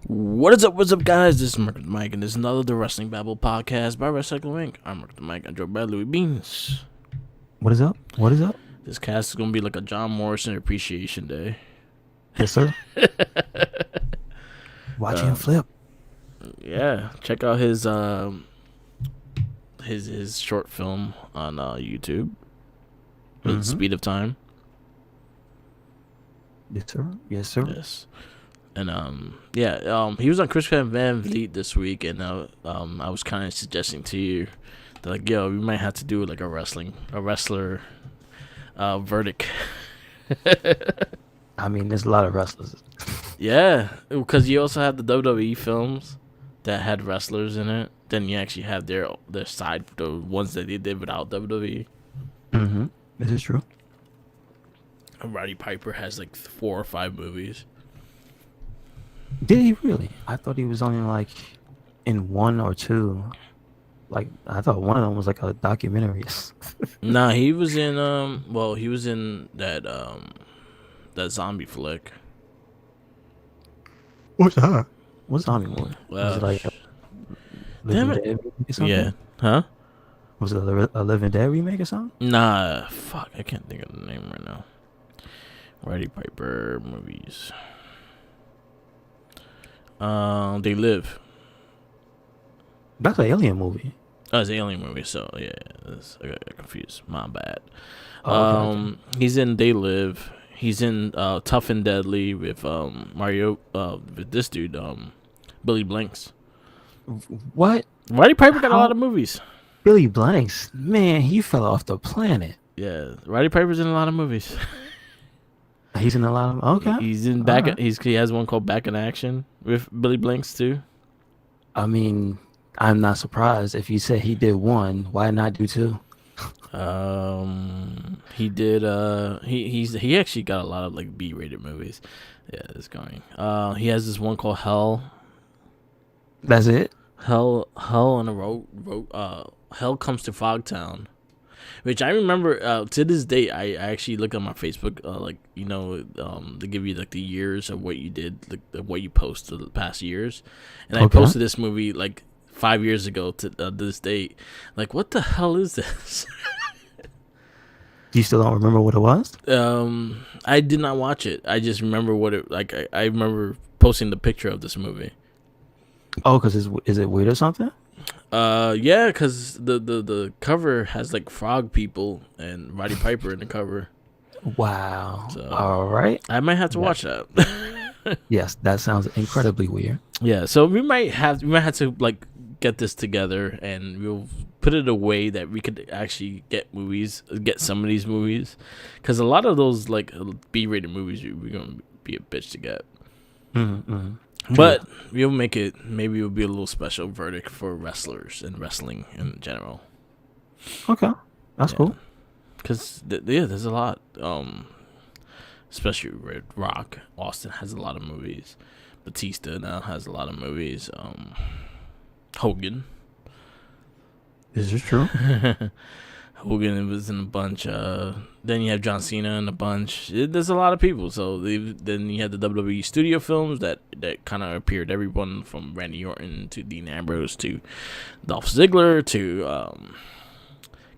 What's up, guys? This is Mark the Mike, and this is another The Wrestling Babble podcast by Wrestling Inc. I'm Mark the Mike. I'm joined by Louis Beans. What is up? What is up? This cast is going to be like a John Morrison Appreciation Day. Yes, sir. Watch him flip. Yeah, check out his short film on YouTube, with Speed of Time. Yes, sir. Yes, sir. Yes. And he was on Chris Van Vliet this week, and I was kind of suggesting to you that, like, yo, we might have to do like a wrestler verdict. I mean, there's a lot of wrestlers. Yeah, because you also have the WWE films that had wrestlers in it. Then you actually have their side, the ones that they did without WWE. Mm-hmm. This is true. And Roddy Piper has like 4 or 5 movies. Did he really? I thought he was only like in 1 or 2. Like, I thought one of them was like a documentary. Nah, he was in he was in that zombie flick. What's that? What's zombie movie? Well, was it like a damn Living it. Dead remake or something? Yeah, huh? Was it a Living Dead remake or something? Nah, fuck, I can't think of the name right now. Roddy Piper movies. They Live. That's an alien movie. Oh, it's an alien movie, so yeah, I got confused. My bad. Oh, okay. He's in They Live. He's in Tough and Deadly with Mario with this dude, Billy Blanks. What? Roddy Piper got a How- lot of movies. Billy Blanks? Man, he fell off the planet. Yeah, Roddy Piper's in a lot of movies. He's in a lot of... Okay. He's in All right. he has one called Back in Action with Billy Blanks too. I mean, I'm not surprised. If you said he did 1, why not do 2? He did. He actually got a lot of like B-rated movies. Yeah, it's going. He has this one called Hell. That's it? Hell on the road. Hell Comes to Fogtown, which I remember to this day. I actually look on my Facebook, they give you like the years of what you did, like what you posted the past years, and I Okay. posted this movie like 5 years ago to this date. Like, what the hell is this? You still don't remember what it was? I did not watch it. I just remember what it like. I remember posting the picture of this movie. Oh, because is it weird or something? Yeah, because the cover has like frog people and Roddy Piper in the cover. Wow. So- All right. I might have to watch that. Yes, that sounds incredibly weird. Yeah, so we might have to like get this together, and we'll put it away that we could actually get some of these movies, because a lot of those like B-rated movies we're gonna be a bitch to get. Mm-hmm. But we'll make it. Maybe it'll be a little special verdict for wrestlers and wrestling in general. Okay. That's cool. Because there's a lot. Especially Red Rock. Austin has a lot of movies. Batista now has a lot of movies. Hogan. This is true. Hogan was in a bunch. Then you have John Cena in a bunch. There's a lot of people. So then you had the WWE studio films that kind of appeared everyone from Randy Orton to Dean Ambrose to Dolph Ziggler to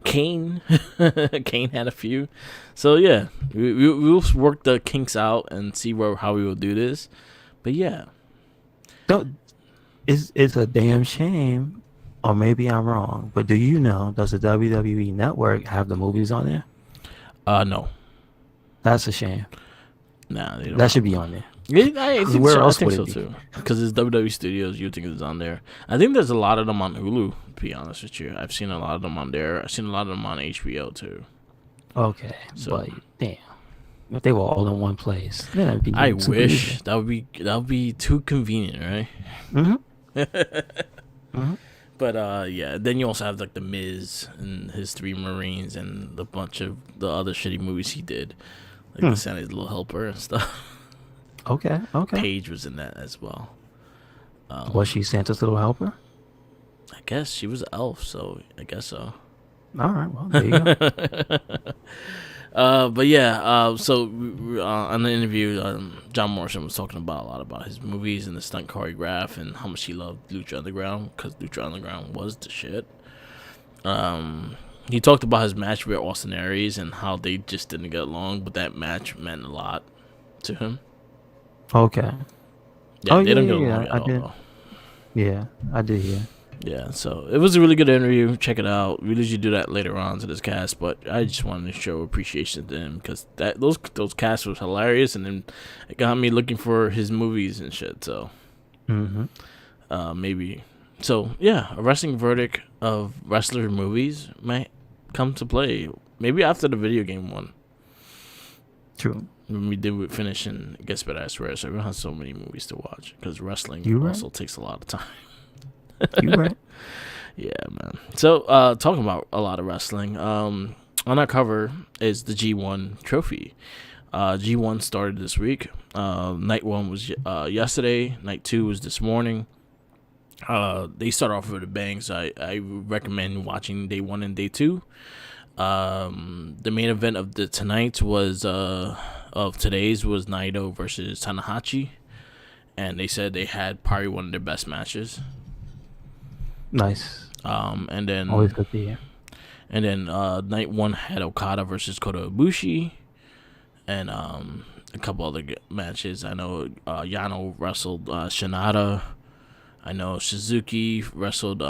Kane. Kane had a few. So yeah, we'll work the kinks out and see how we will do this. But yeah, It's a damn shame, or maybe I'm wrong, but do you know, does the WWE Network have the movies on there? no. That's a shame. Nah, they don't. That should be on there. I think Where so. else I think would so it be? too. Because it's WWE Studios. You think it's on there? I think there's a lot of them on Hulu. To be honest with you, I've seen a lot of them on there. I've seen a lot of them on HBO too. Okay, So- but damn, if they were all in one place, then it'd be I super wish easy. that would be too convenient, right? Mm-hmm. But yeah. Then you also have like the Miz and his 3 Marines and a bunch of the other shitty movies he did, like the Santa's Little Helper and stuff. Okay. Paige was in that as well. Was she Santa's little helper? I guess she was an elf, so I guess so. All right, well, there you go. But yeah, on the interview, John Morrison was talking about a lot about his movies and the stunt choreograph and how much he loved Lucha Underground because Lucha Underground was the shit. He talked about his match with Austin Aries and how they just didn't get along, but that match meant a lot to him. Okay. Yeah, they don't get along at I all. did. Though. Yeah, I did hear. Yeah, so it was a really good interview. Check it out. We usually do that later on to this cast, but I just wanted to show appreciation to him because those casts was hilarious, and then it got me looking for his movies and shit. So, maybe. So yeah, a wrestling verdict of wrestler movies might come to play. Maybe after the video game one. True. When we did finish and Guess Better I Swear, so we don't have so many movies to watch because wrestling also takes a lot of time. You right. Yeah, man. So, talking about a lot of wrestling, on our cover is the G1 trophy. G1 started this week. Night 1 was yesterday. Night 2 was this morning. They start off with a bang, so I recommend watching day 1 and day 2. The main event of today's was Naito versus Tanahashi, and they said they had probably one of their best matches. Nice. And then always good to hear. And then night 1 had Okada versus Kota Ibushi, and a couple other matches. I know Yano wrestled Shinada. I know Suzuki wrestled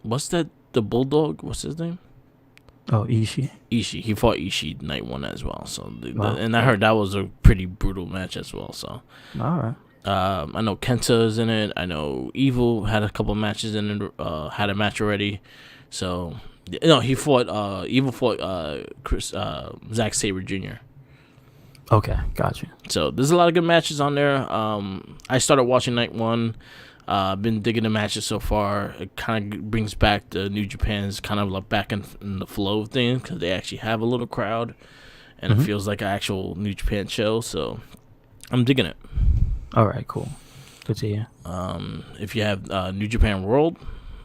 what's that? The Bulldog? What's his name? Oh, Ishii. He fought Ishii night 1 as well. So and I heard that was a pretty brutal match as well. So all right. I know Kenta is in it. I know Evil had a couple matches in it. Had a match already. So he fought. Evil fought Zack Sabre Jr. Okay, gotcha. So there's a lot of good matches on there. I started watching night 1. Been digging the matches so far. It kind of brings back the New Japan's kind of like back in the flow of things because they actually have a little crowd, and it feels like an actual New Japan show. So I'm digging it. All right, cool. Good to hear. If you have New Japan World,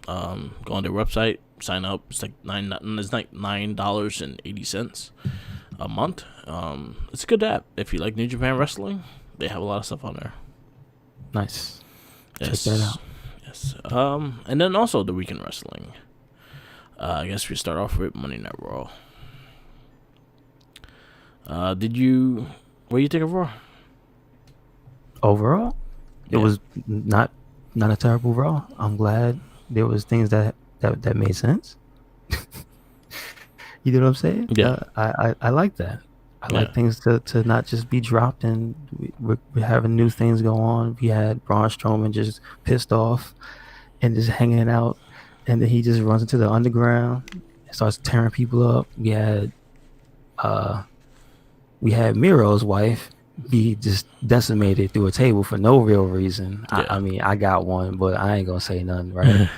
go on their website, sign up. It's like $9.80 a month. It's a good app. If you like New Japan Wrestling, they have a lot of stuff on there. Nice. Yes. Check that out. Yes. And then also the weekend wrestling. I guess we start off with Monday Night Raw. What do you think of Raw? Overall, it was not a terrible Raw. I'm glad there was things that made sense. You know what I'm saying? Yeah. I like that. I like things to not just be dropped, and we're having new things go on. We had Braun Strowman just pissed off and just hanging out, and then he just runs into the underground and starts tearing people up. We had Miro's wife be just decimated through a table for no real reason. Yeah. I mean, I got one, but I ain't gonna say nothing, right?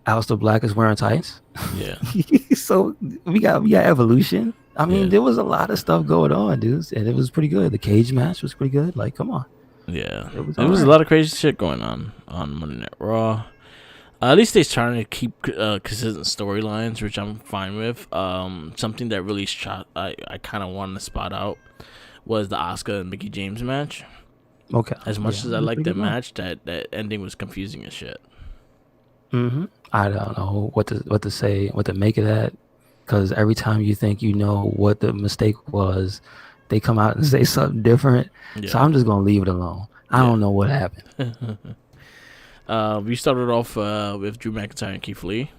Aleister Black is wearing tights. Yeah. So we got Evolution. I mean, there was a lot of stuff going on, dudes, and it was pretty good. The cage match was pretty good. Like, come on. Yeah. There was a lot of crazy shit going on Monday Night Raw. At least they're trying to keep consistent storylines, which I'm fine with. Something that really I kind of wanted to spot out was the Asuka and Mickie James match. Okay. As much as I liked that match, that ending was confusing as shit. I don't know what to say, what to make of that, because every time you think you know what the mistake was, they come out and say something different. Yeah. So I'm just gonna leave it alone. I don't know what happened. We started off with Drew McIntyre and Keith Lee.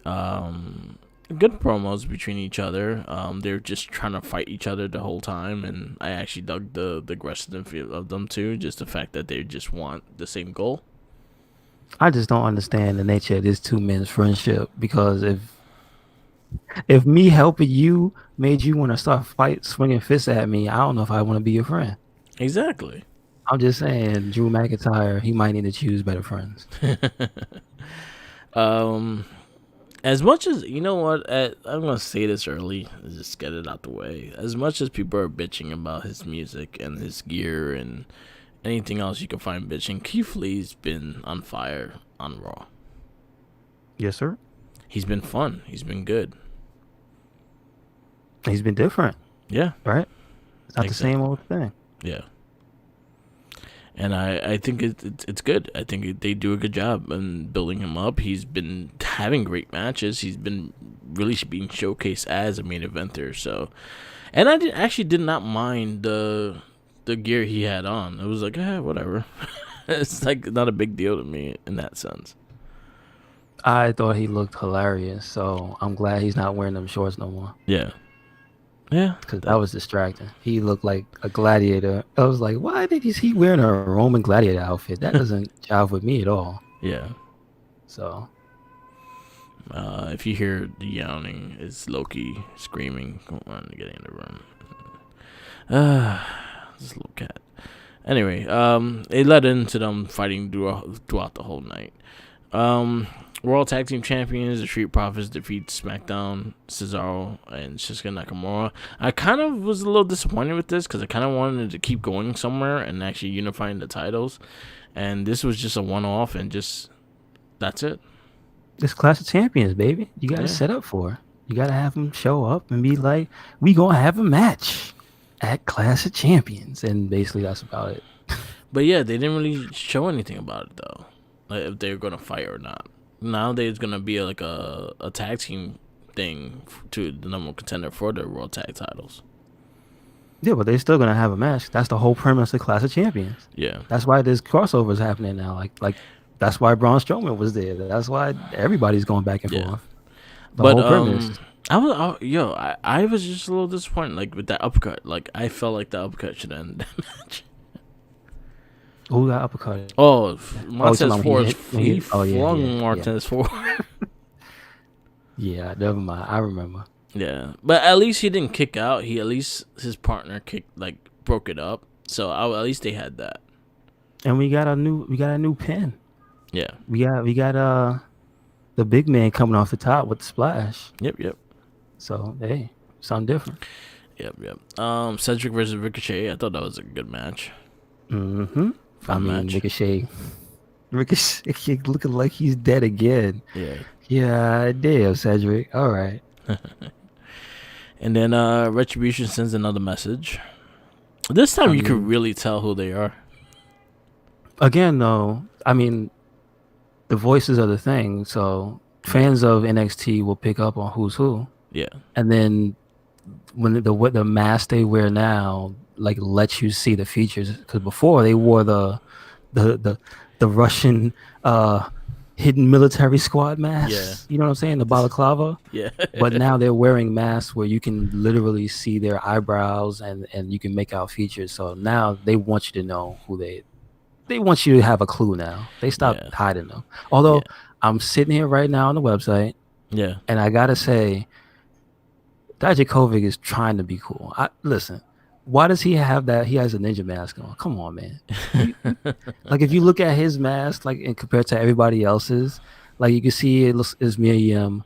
Good promos between each other. They're just trying to fight each other the whole time, and I actually dug the aggressiveness of them too. Just the fact that they just want the same goal. I just don't understand the nature of this two men's friendship, because if me helping you made you want to start swinging fists at me, I don't know if I want to be your friend. Exactly. I'm just saying, Drew McIntyre, he might need to choose better friends. As much as, you know what, I'm going to say this early, just get it out the way. As much as people are bitching about his music and his gear and anything else you can find bitching, Keith Lee's been on fire on Raw. Yes, sir. he's been fun. He's been good. He's been different. Yeah. Right? It's not Exactly. the same old thing. Yeah. And I think it's good. I think they do a good job in building him up. He's been having great matches. He's been really being showcased as a main eventer. So, and I actually did not mind the gear he had on. It was like, whatever. It's like not a big deal to me in that sense. I thought he looked hilarious, so I'm glad he's not wearing them shorts no more. Yeah. Yeah. Because that was distracting. He looked like a gladiator. I was like, why did he wearing a Roman gladiator outfit? That doesn't jive with me at all. Yeah. So. If you hear the yawning, it's Loki screaming, "Come on, get in the room." This little cat. Anyway, it led into them fighting throughout the whole night. World Tag Team Champions, the Street Profits defeat SmackDown, Cesaro, and Shinsuke Nakamura. I kind of was a little disappointed with this because I kind of wanted to keep going somewhere and actually unifying the titles. And this was just a one-off and just, that's it. This Clash of Champions, baby. You got to set up for it. You got to have them show up and be like, we going to have a match at Clash of Champions. And basically that's about it. But yeah, they didn't really show anything about it, though. Like if they were going to fight or not. Nowadays, it's going to be like a tag team thing to the number one contender for the World Tag titles. Yeah, but they're still going to have a match. That's the whole premise of Clash of Champions. Yeah. That's why this crossover is happening now. Like that's why Braun Strowman was there. That's why everybody's going back and forth. The whole premise. I was just a little disappointed, like with that uppercut. Like I felt like the uppercut should end that match. Who got uppercutted? Oh, Montez Ford. He flung Montez Ford. Yeah, never mind. I remember. Yeah, but at least he didn't kick out. His partner broke it up. So at least they had that. And we got a new pin. Yeah. We got the big man coming off the top with the splash. Yep. So hey, something different. Yep. Cedric versus Ricochet. I thought that was a good match. Mm-hmm. Match. Ricochet looking like he's dead again. Yeah. Yeah, damn, Cedric. All right. And then Retribution sends another message. This time you could really tell who they are. Again, though, I mean, the voices are the thing. So fans of NXT will pick up on who's who. Yeah. And then when the mask they wear now like lets you see the features, because before they wore the Russian hidden military squad masks. Yeah. You know what I'm saying? The balaclava. Yeah. But now they're wearing masks where you can literally see their eyebrows and you can make out features. So now they want you to know who they want you to have a clue now. They stopped hiding them. Although I'm sitting here right now on the website. Yeah. And I gotta say, Dijakovic is trying to be cool. Listen, why does he have that? He has a ninja mask on. Come on, man. Like if you look at his mask, like and compared to everybody else's, like you can see it's Mia Yim,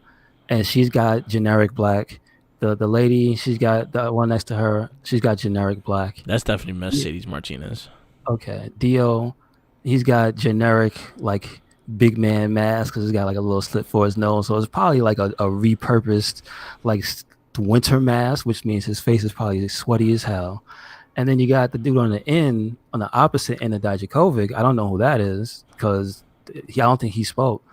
and she's got generic black. The lady, she's got the one next to her. She's got generic black. That's definitely Mercedes Martinez. Okay, Dio, he's got generic like big man mask because he's got like a little slit for his nose. So it's probably like a repurposed like winter mask, which means his face is probably sweaty as hell. And then you got the dude on the opposite end of Dijakovic. I don't know who that is because I don't think he spoke.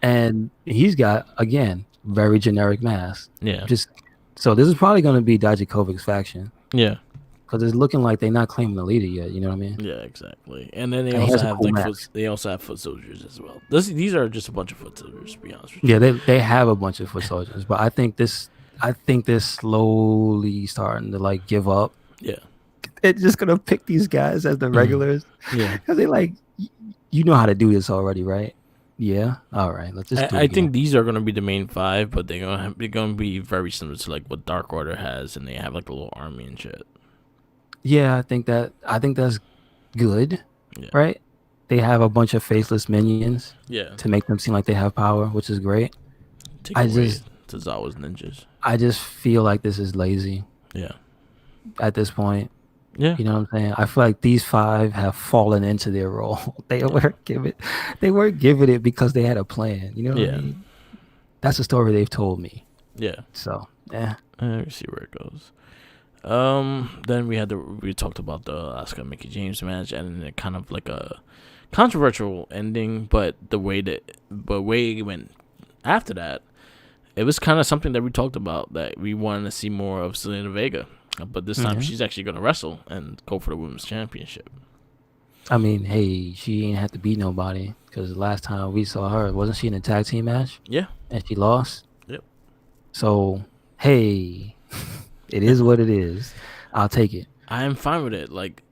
And he's got, again, very generic mask. Yeah. So this is probably going to be Dijakovic's faction. Yeah. Because it's looking like they're not claiming the leader yet. You know what I mean? Yeah, exactly. And then they also have foot soldiers as well. These are just a bunch of foot soldiers, to be honest with you. Yeah, they have a bunch of foot soldiers, but I think they're slowly starting to like give up. Yeah. They're just gonna pick these guys as the regulars. Yeah. Because they like, you know how to do this already, right? Yeah. All right. Let's just. I think these are gonna be the main five, but they're gonna be very similar to like what Dark Order has, and they have like a little army and shit. Yeah, I think that's good. Yeah. Right? They have a bunch of faceless minions. Yeah. To make them seem like they have power, which is great. Tozawa's ninjas. I just feel like this is lazy. Yeah. At this point. Yeah. You know what I'm saying? I feel like these five have fallen into their role. They weren't given it because they had a plan. You know what I mean? That's a story they've told me. Yeah. So yeah. Let me see where it goes. Then we talked about the Asuka Mickey James match, and it kind of like a controversial ending, but the way it went after that, it was kind of something that we talked about, that we wanted to see more of Zelina Vega, but this time she's actually going to wrestle and go for the women's championship. I mean, hey, she ain't have to beat nobody, because the last time we saw her, wasn't she in a tag team match? Yeah. And she lost? Yep. So, hey, it is what it is. I'll take it. I am fine with it. Like,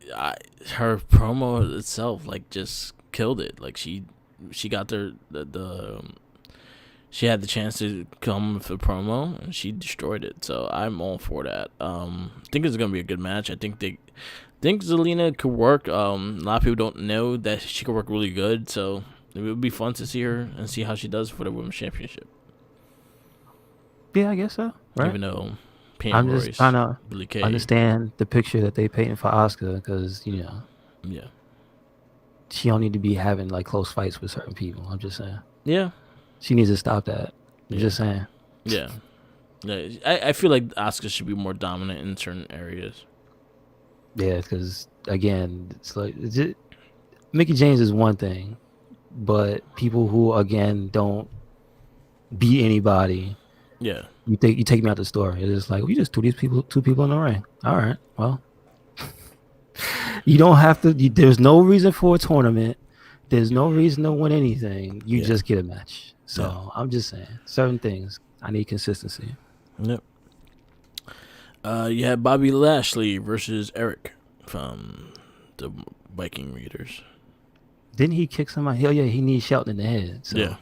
her promo itself, like, just killed it. Like, she got she had the chance to come with a promo, and she destroyed it. So I'm all for that. I think it's gonna be a good match. I think Zelina could work. A lot of people don't know that she could work really good. So it would be fun to see her and see how she does for the women's championship. Yeah, I guess so. Right? Even though I'm just trying to understand the picture that they painting for Asuka, because yeah, she don't need to be having like close fights with certain people. I'm just saying. Yeah. She needs to stop that. I'm just saying. Yeah. I feel like Asuka should be more dominant in certain areas. Yeah, because again, it's like Mickey James is one thing, but people who again don't beat anybody. Yeah. You take me out the store. It's just like, we just two people in the ring. All right, well, you don't have to. There's no reason for a tournament. There's no reason to win anything. You just get a match. So I'm just saying, certain things I need consistency. Yep. You had Bobby Lashley versus Eric from the Viking Raiders. Didn't he kick somebody? Hell yeah, he needs Shelton in the head. So yeah.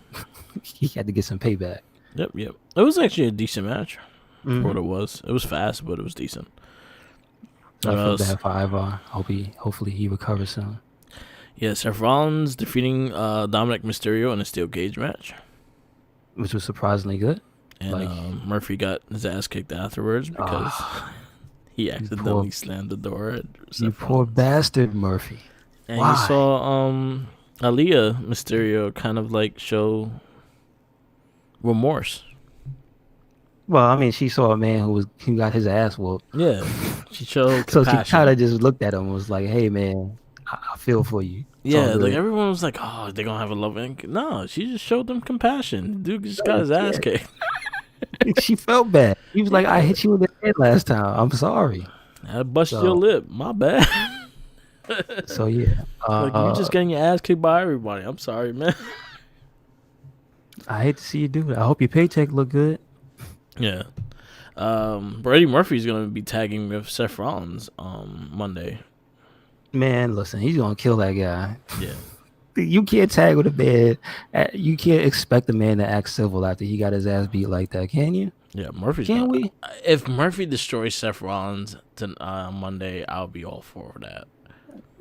He had to get some payback. Yep. It was actually a decent match for what it was. It was fast, but it was decent. I feel bad for Ivar. Hopefully he recovers soon. Yeah, Seth Rollins defeating Dominic Mysterio in a steel cage match, which was surprisingly good. And Murphy got his ass kicked afterwards because he accidentally slammed the door. You poor bastard, Murphy. And you saw Aaliyah Mysterio kind of like show remorse. Well, I mean, she saw a man who got his ass whooped. Yeah, she showed compassion. So she kind of just looked at him and was like, "Hey, man, I feel for you." Yeah, like everyone was like, "Oh, they're gonna have a love." No, she just showed them compassion. Dude just got his ass kicked. She felt bad. He was like, "I hit you in the head last time. I'm sorry. I busted your lip. My bad." So yeah, like you just getting your ass kicked by everybody. I'm sorry, man. I hate to see you do it. I hope your paycheck look good. Yeah. Brady Murphy's gonna be tagging with Seth Rollins Monday. Man, listen, he's gonna kill that guy. Yeah. You can't tag with a man. You can't expect a man to act civil after he got his ass beat like that, can you? Yeah, Murphy's. Can we? If Murphy destroys Seth Rollins on Monday, I'll be all for that.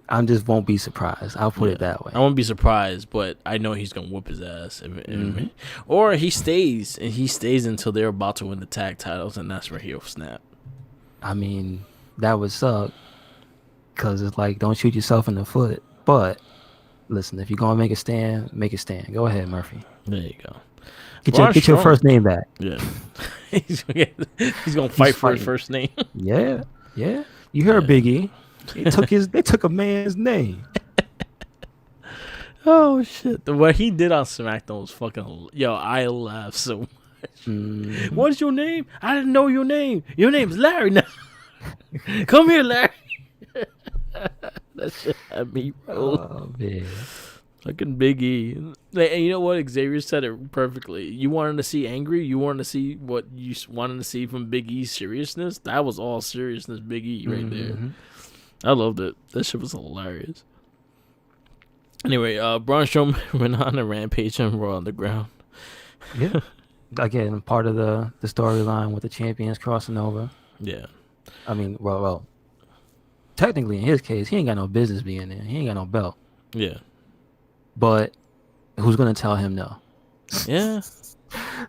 I just won't be surprised. I'll put it that way. I won't be surprised, but I know he's gonna whoop his ass. Or he stays until they're about to win the tag titles, and that's where he'll snap. I mean, that would suck, because it's like, don't shoot yourself in the foot. But listen, if you're gonna make a stand, make a stand. Go ahead, Murphy. There you go. Get your first name back. Yeah. he's gonna fight for his first name. Yeah. You heard Big E. They took a man's name. Oh shit! What he did on SmackDown was fucking. Yo, I laughed so much. What's your name? I didn't know your name. Your name's Larry now. Come here, Larry. That shit had me roll. Oh man. Fucking Big E. And you know what? Xavier said it perfectly. You wanted to see angry? You wanted to see what you wanted to see from Big E's seriousness? That was all seriousness, Big E, right there. I loved it. That shit was hilarious. Anyway, Braun Strowman went on a rampage on Raw Underground. Yeah. Again, part of the storyline with the champions crossing over. Yeah. I mean, well, technically in his case, he ain't got no business being there. He ain't got no belt. Yeah. But who's gonna tell him no? Yeah.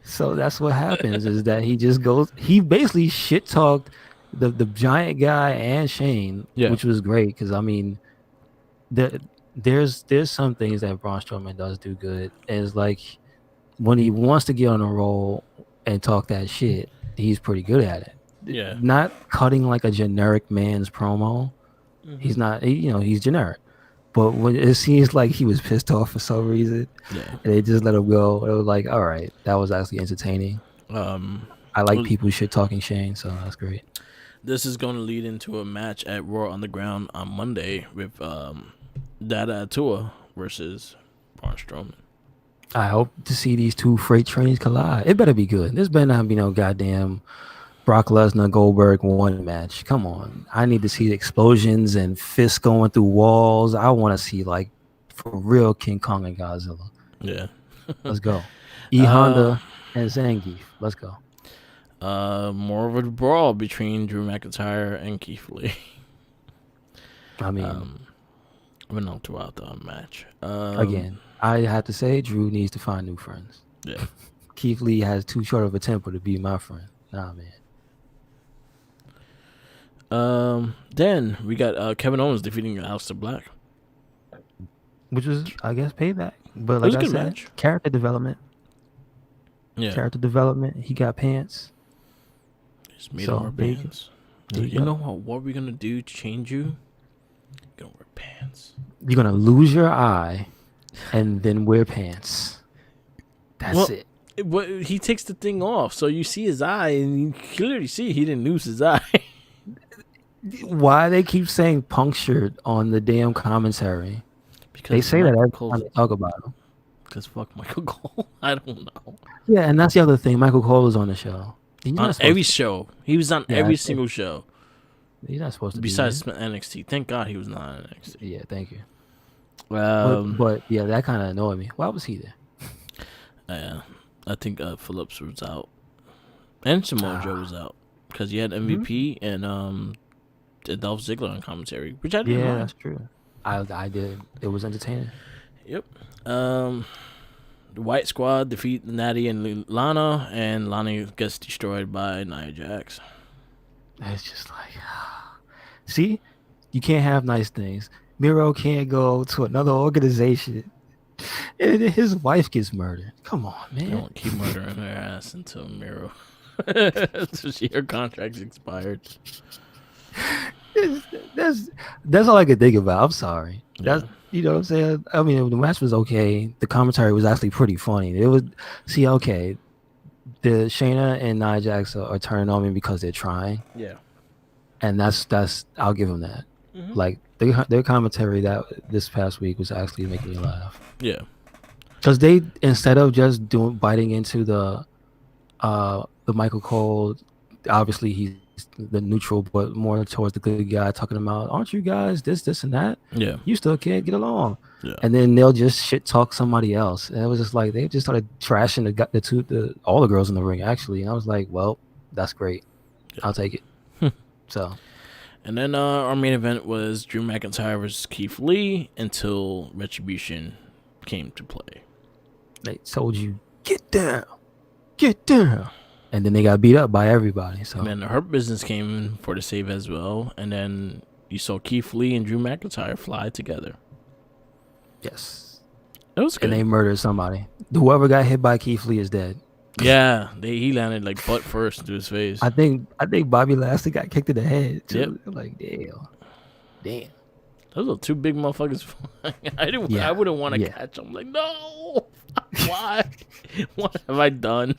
So that's what happens, is that he basically shit talked the giant guy and Shane, which was great, because I mean, there's some things that Braun Strowman does do good. Is like, when he wants to get on a roll and talk that shit, he's pretty good at it. Yeah. Not cutting like a generic man's promo. He's not, he's generic. But when it seems like he was pissed off for some reason, and they just let him go, it was like, all right, that was actually entertaining. I like people shit talking Shane, so that's great. This is going to lead into a match at Raw Underground on Monday with Dada Atua versus Braun Strowman. I hope to see these two freight trains collide. It better be good. This better not be no goddamn Brock Lesnar Goldberg one match. Come on. I need to see explosions and fists going through walls. I want to see like for real King Kong and Godzilla. Yeah. Let's go. Honda and Zangief. Let's go. More of a brawl between Drew McIntyre and Keith Lee. I mean, went on throughout the match. Again, I have to say Drew needs to find new friends. Yeah. Keith Lee has too short of a temper to be my friend. Nah, man. Then we got Kevin Owens defeating Aleister Black, which was, I guess, payback. But like I said, match. Character development. Yeah, character development. He got pants. He's made him wear pants. You know what we're gonna do to change you? You're gonna wear pants. You're gonna lose your eye, and then wear pants. That's it. But he takes the thing off, so you see his eye, and you clearly see he didn't lose his eye. Why they keep saying punctured on the damn commentary? Because they say that every time they talk about him. Because fuck Michael Cole. I don't know. Yeah, and that's the other thing. Michael Cole is on the show. On every show. He was on every single show. He's not supposed to besides NXT. Thank God he was not on NXT. Yeah, thank you. But yeah, that kind of annoyed me. Why was he there? Yeah, I think Phillips was out. And Samoa Joe was out. Because he had MVP and Dolph Ziggler on commentary, which I didn't know. Yeah, that's true. I did. It was entertaining. Yep. The White Squad defeat Natty and Lana, and Lana gets destroyed by Nia Jax. It's just like, see, you can't have nice things. Miro can't go to another organization, and his wife gets murdered. Come on, man. Don't keep murdering her ass until Miro. So her contract's expired. That's all I could think about. I'm sorry. That's you know what I'm saying. I mean, the match was okay. The commentary was actually pretty funny. It was okay. The Shayna and Nia Jax are turning on me because they're trying. Yeah, and that's I'll give them that. Mm-hmm. Like their commentary that this past week was actually making me laugh. Yeah, because they instead of just biting into the Michael Cole, obviously he's the neutral, but more towards the good guy, talking about, aren't you guys this and that? Yeah, you still can't get along. Yeah, and then they'll just shit talk somebody else, and it was just like they just started trashing all the girls in the ring actually, and I was like, well, that's great. Yeah. I'll take it. So, and then our main event was Drew McIntyre versus Keith Lee until Retribution came to play. They told you get down. And then they got beat up by everybody. So and then the Hurt Business came in for the save as well. And then you saw Keith Lee and Drew McIntyre fly together. Yes. It was good. And they murdered somebody. Whoever got hit by Keith Lee is dead. Yeah, he landed like butt first into his face. I think Bobby Lashley got kicked in the head too. Yep. Like damn. Those are two big motherfuckers. I wouldn't want to catch them. Like, no. Why? What have I done?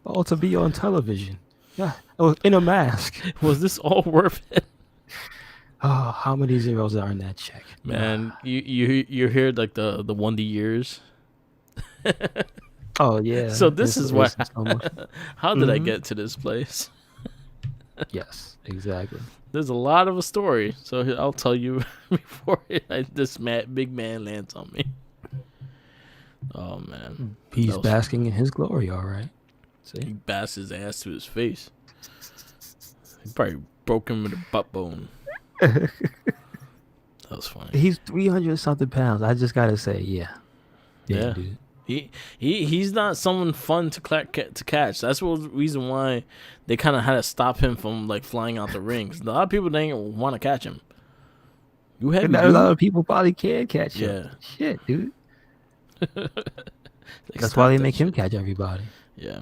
All to be on television. Yeah, it was in a mask. Was this all worth it? Oh, how many zeros are in that check? Man, you hear like the wonder years. Oh yeah. So this is why. How did I get to this place? Yes, exactly. There's a lot of a story, so I'll tell you before this big man lands on me. Oh man, he's basking in his glory. All right. See? He bashed his ass to his face. He probably broke him with a butt bone. That was funny. He's 300-something pounds. I just gotta say, yeah, dude. He's not someone fun to catch. That's the reason why they kind of had to stop him from like flying out the ring. A lot of people didn't want to catch him. A lot of people probably can't catch him. Yeah, shit, dude. That's why they make him catch everybody. Yeah,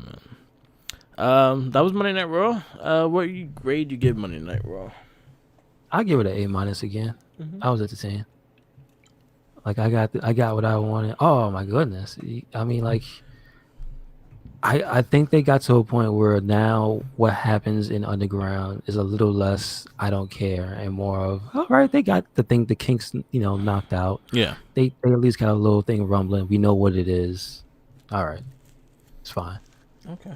man. That was Monday Night Raw. What grade you give Monday Night Raw? I give it an A- again. I was entertained. Like I got what I wanted. Oh my goodness! I mean, like I think they got to a point where now what happens in Underground is a little less I don't care and more of all right. They got the kinks knocked out. Yeah. They at least got a little thing rumbling. We know what it is. All right, it's fine. Okay.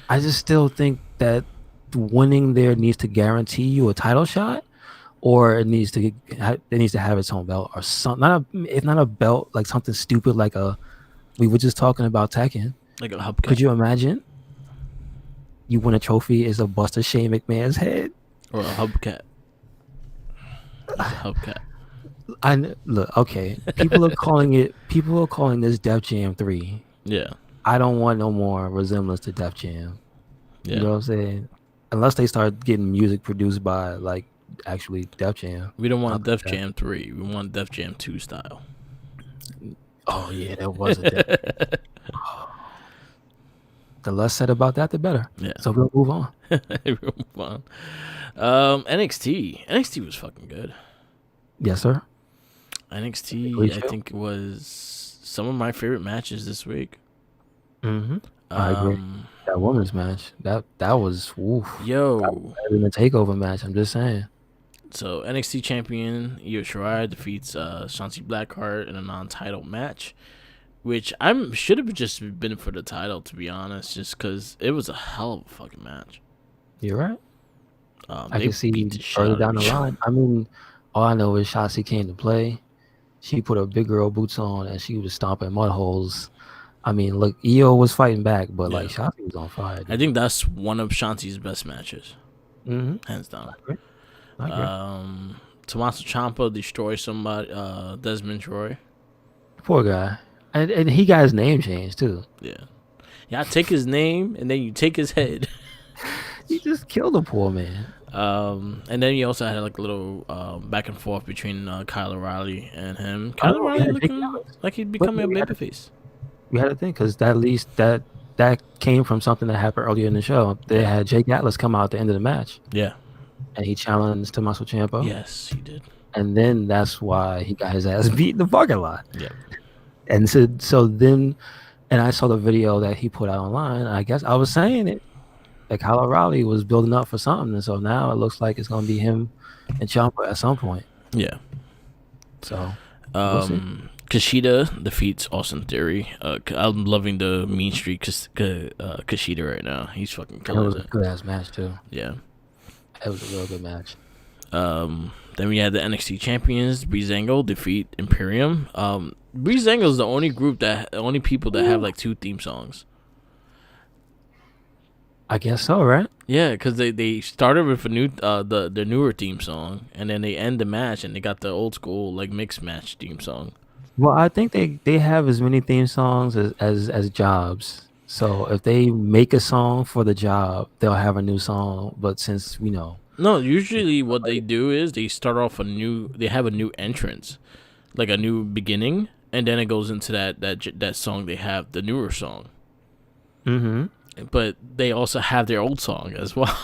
I just still think that winning there needs to guarantee you a title shot, or it needs to have its own belt or something. If not a belt, like something stupid like we were just talking about Tekken. Like a hubcap. Could you imagine? You win a trophy is a bust of Shane McMahon's head, or a hubcap. A hubcap. Look. Okay, people are calling this Def Jam 3. Yeah. I don't want no more resemblance to Def Jam. Yeah. You know what I'm saying? Unless they start getting music produced by like actually Def Jam. We don't want Def Jam 3. We want Def Jam 2 style. Oh yeah, that was a The less said about that, the better. Yeah. So we'll move on. We'll move on. NXT was fucking good. Yes, sir. NXT, I think it was some of my favorite matches this week. Mm-hmm. I agree. That women's match, that was better than the takeover match. I'm just saying. So NXT champion Io Shirai defeats Shotzi Blackheart in a non-title match, which should have just been for the title, to be honest, just because it was a hell of a fucking match. You're right. I can see further down the line. I mean, all I know is Shotzi came to play. She put her big girl boots on and she was stomping mud holes. I mean, look, Io was fighting back, but like Shotzi was on fire. Dude. I think that's one of Shanti's best matches, hands down. I agree. Tommaso Ciampa destroys somebody, Desmond Troy. Poor guy. And he got his name changed too. Yeah. I take his name and then you take his head. You just killed a poor man. And then you also had like a little back and forth between Kyle O'Reilly and him. Kyle O'Reilly looking like he'd becoming a babyface. We had to think because at least that came from something that happened earlier in the show. They had Jake Atlas come out at the end of the match. Yeah. And he challenged Tommaso Ciampa. Yes, he did. And then that's why he got his ass beat in the parking lot. Yeah. And so then, and I saw the video that he put out online. I guess I was saying it. Like Kyle O'Reilly was building up for something. And so now it looks like it's going to be him and Ciampa at some point. Yeah. So, Kushida defeats Austin Theory. I'm loving the mean streak Kushida right now. He's fucking killing it. It was a good ass match too. Yeah. It was a real good match. Then we had the NXT champions, Breezango defeat Imperium. Breezango is the only people that have like 2 theme songs. I guess so, right? Yeah, because they started with a new the newer theme song, and then they end the match and they got the old school like mixed match theme song. Well, I think they have as many theme songs as jobs. So if they make a song for the job, they'll have a new song. But since we know, no, usually what they do is they start off they have a new entrance, like a new beginning, and then it goes into that song they have, the newer song. Mm-hmm. But they also have their old song as well.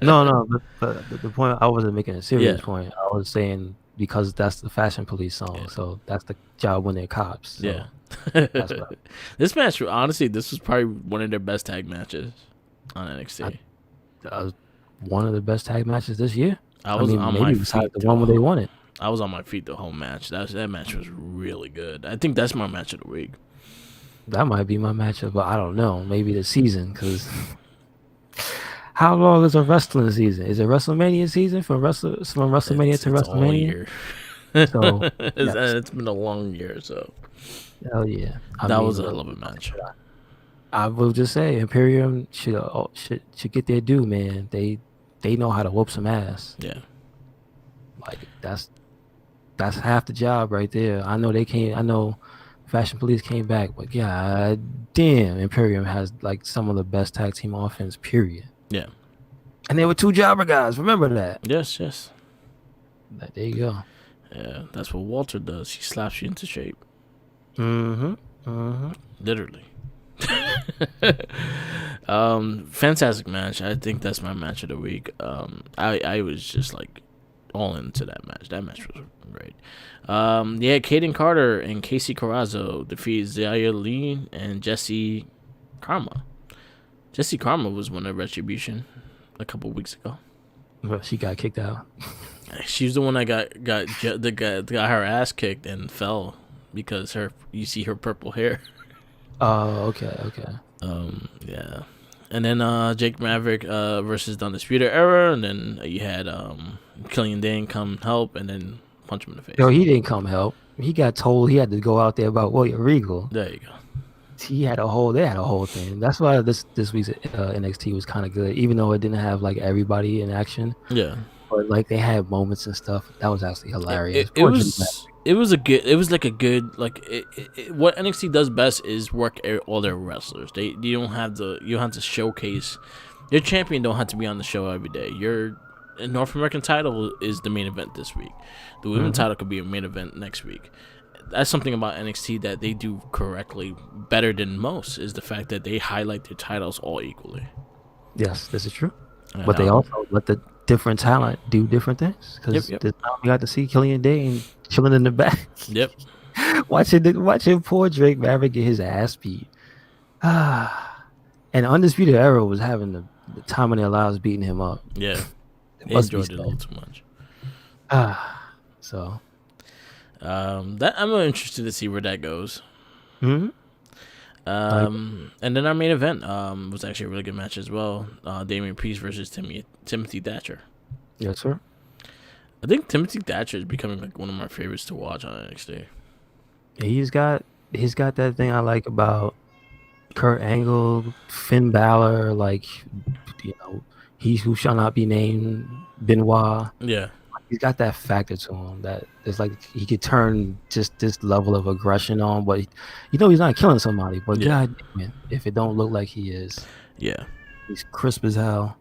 No, but the point, I wasn't making a serious point. I was saying because that's the Fashion Police song, so that's the job when they're cops. So yeah. That's right. This match, honestly, this was probably one of their best tag matches on NXT. One of the best tag matches this year. I was on my feet. The one where they won it. I was on my feet the whole match. That match was really good. I think that's my match of the week. That might be my matchup, but I don't know. Maybe the season, because how long is a wrestling season? Is it WrestleMania season from WrestleMania to WrestleMania? So it's been a long year. So hell yeah, that was a hell of a match. I will just say Imperium should get their due, man. They know how to whoop some ass. Yeah, like that's half the job right there. I know they came. I know Fashion Police came back, but god damn, Imperium has like some of the best tag team offense. Period. Yeah, and they were 2 jobber guys. Remember that? Yes. There you go. Yeah, that's what Walter does. He slaps you into shape. Mm-hmm. Mm-hmm. Literally. Fantastic match. I think that's my match of the week. I was just like all into that match. That match was great. Yeah, Kaden Carter and Casey Carrazzo defeat Zaya Lee and Jesse Karma. Jesse Karma was one of Retribution a couple weeks ago. Well, she got kicked out. She's the one that got her ass kicked and fell because you see her purple hair. Oh, okay, okay. Yeah. And then Jake Maverick versus the Undisputed Era, and then you had Killian Dane come help and then punch him in the face. No, he didn't come help. He got told he had to go out there about William Regal. There you go. They had a whole thing. That's why this week's NXT was kind of good, even though it didn't have like everybody in action. Yeah. But like they had moments and stuff. That was actually hilarious. It was like a good what NXT does best is work all their wrestlers. You don't have to showcase your champion. Don't have to be on the show every day. Your North American title is the main event this week. The women's title could be a main event next week. That's something about NXT that they do correctly better than most, is the fact that they highlight their titles all equally. Yes, this is true. But they also let the different talent do different things. Because this time we got to see Killian Dane chilling in the back. Yep. watching poor Drake Maverick get his ass beat. And Undisputed Era was having the time of their lives beating him up. Yeah. They enjoyed it a little too much. So that I'm interested to see where that goes. Mm-hmm. And then our main event was actually a really good match as well. Damian Priest versus Timothy Thatcher. Yes, sir. I think Timothy Thatcher is becoming like one of my favorites to watch on NXT. He's got that thing I like about Kurt Angle, Finn Balor, like, you know, he who shall not be named, Benoit. Yeah. He's got that factor to him that it's like he could turn just this level of aggression on, but he's not killing somebody. But God damn it, if it don't look like he is, he's crisp as hell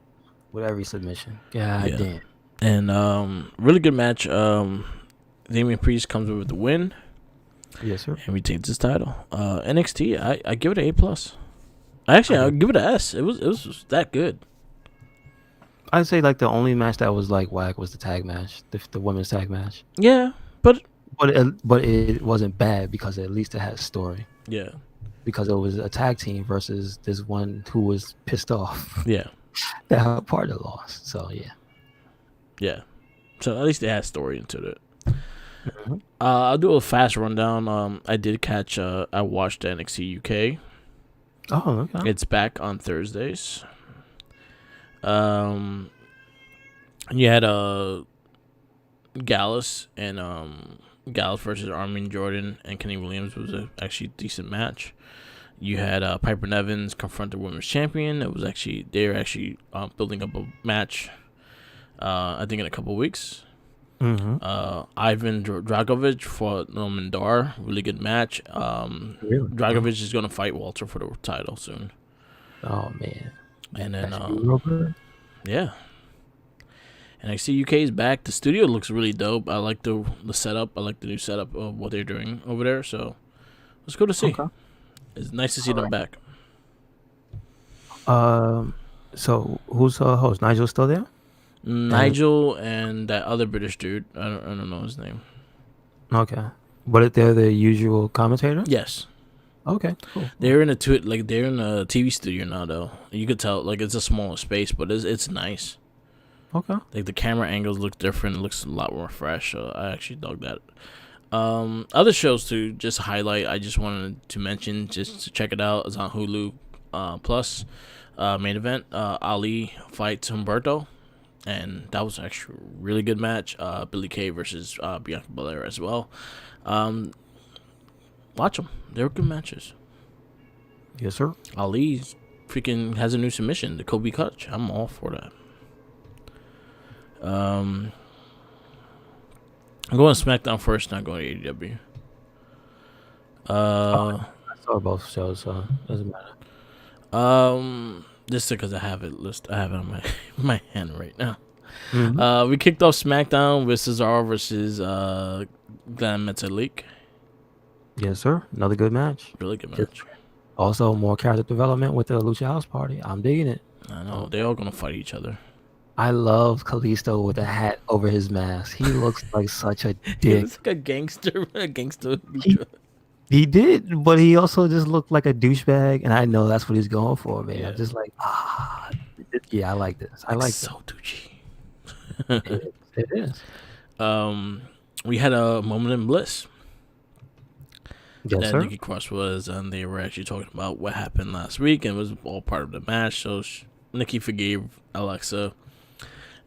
with every submission. God damn. And really good match. Damian Priest comes with the win. Yes, sir. And retains his title. NXT, I give it an A+. I'll give it an S. It was that good. I'd say like the only match that was like whack was the tag match, the women's tag match. Yeah, but it wasn't bad because at least it had a story. Yeah, because it was a tag team versus this one who was pissed off. Yeah, that part of the loss. So yeah. So at least it had story into it. Mm-hmm. I'll do a fast rundown. I did catch. I watched NXT UK. Oh, okay. It's back on Thursdays. You had Gallus and Gallus versus Armin Jordan and Kenny Williams was actually a decent match. You had Piper Nevins confront the women's champion. They were actually building up a match. I think in a couple weeks. Mm-hmm. Ivan Dragovich fought Norman Dar. Really good match. Really? Dragovich is going to fight Walter for the title soon. Oh man. And then yeah. NXT UK is back. The studio looks really dope. I like the setup. I like the new setup of what they're doing over there. So it's cool to see. Okay. It's nice to see them back. So who's the host? Nigel still there? Nigel and that other British dude. I don't know his name. Okay, but they're the usual commentator. Yes. Okay, cool. They're in a TV studio now though. You could tell like it's a smaller space, but it's nice. Okay. Like the camera angles look different. It looks a lot more fresh. So I actually dug that. Other shows to just highlight. I just wanted to mention just to check it out. It's on Hulu Plus. Main event. Ali fights Humberto. And that was actually a really good match. Billy Kay versus Bianca Belair as well. Watch them. They were good matches. Yes, sir. Ali freaking has a new submission, the Kobe Clutch. I'm all for that. I'm going to SmackDown first, not going to AEW. I saw both shows, so it doesn't matter. Just because I have it on my hand right now. Mm-hmm. We kicked off SmackDown with Cesaro versus Glenn Metalik. Yes, sir. Another good match. Really good Just match. also more character development with the Lucha House Party. I'm digging it. I know they all gonna fight each other. I love Kalisto with a hat over his mask. He looks like such a He dick. looks like a gangster, a gangster. He he did, but he also just looked like a douchebag, and I know that's what he's going for, man. Yeah. I'm just like, yeah, I like this. I like so douchey. it is. We had a moment in bliss. Yes, That sir. Nikki Cross was, and they were actually talking about what happened last week, and it was all part of the match. So Nikki forgave Alexa,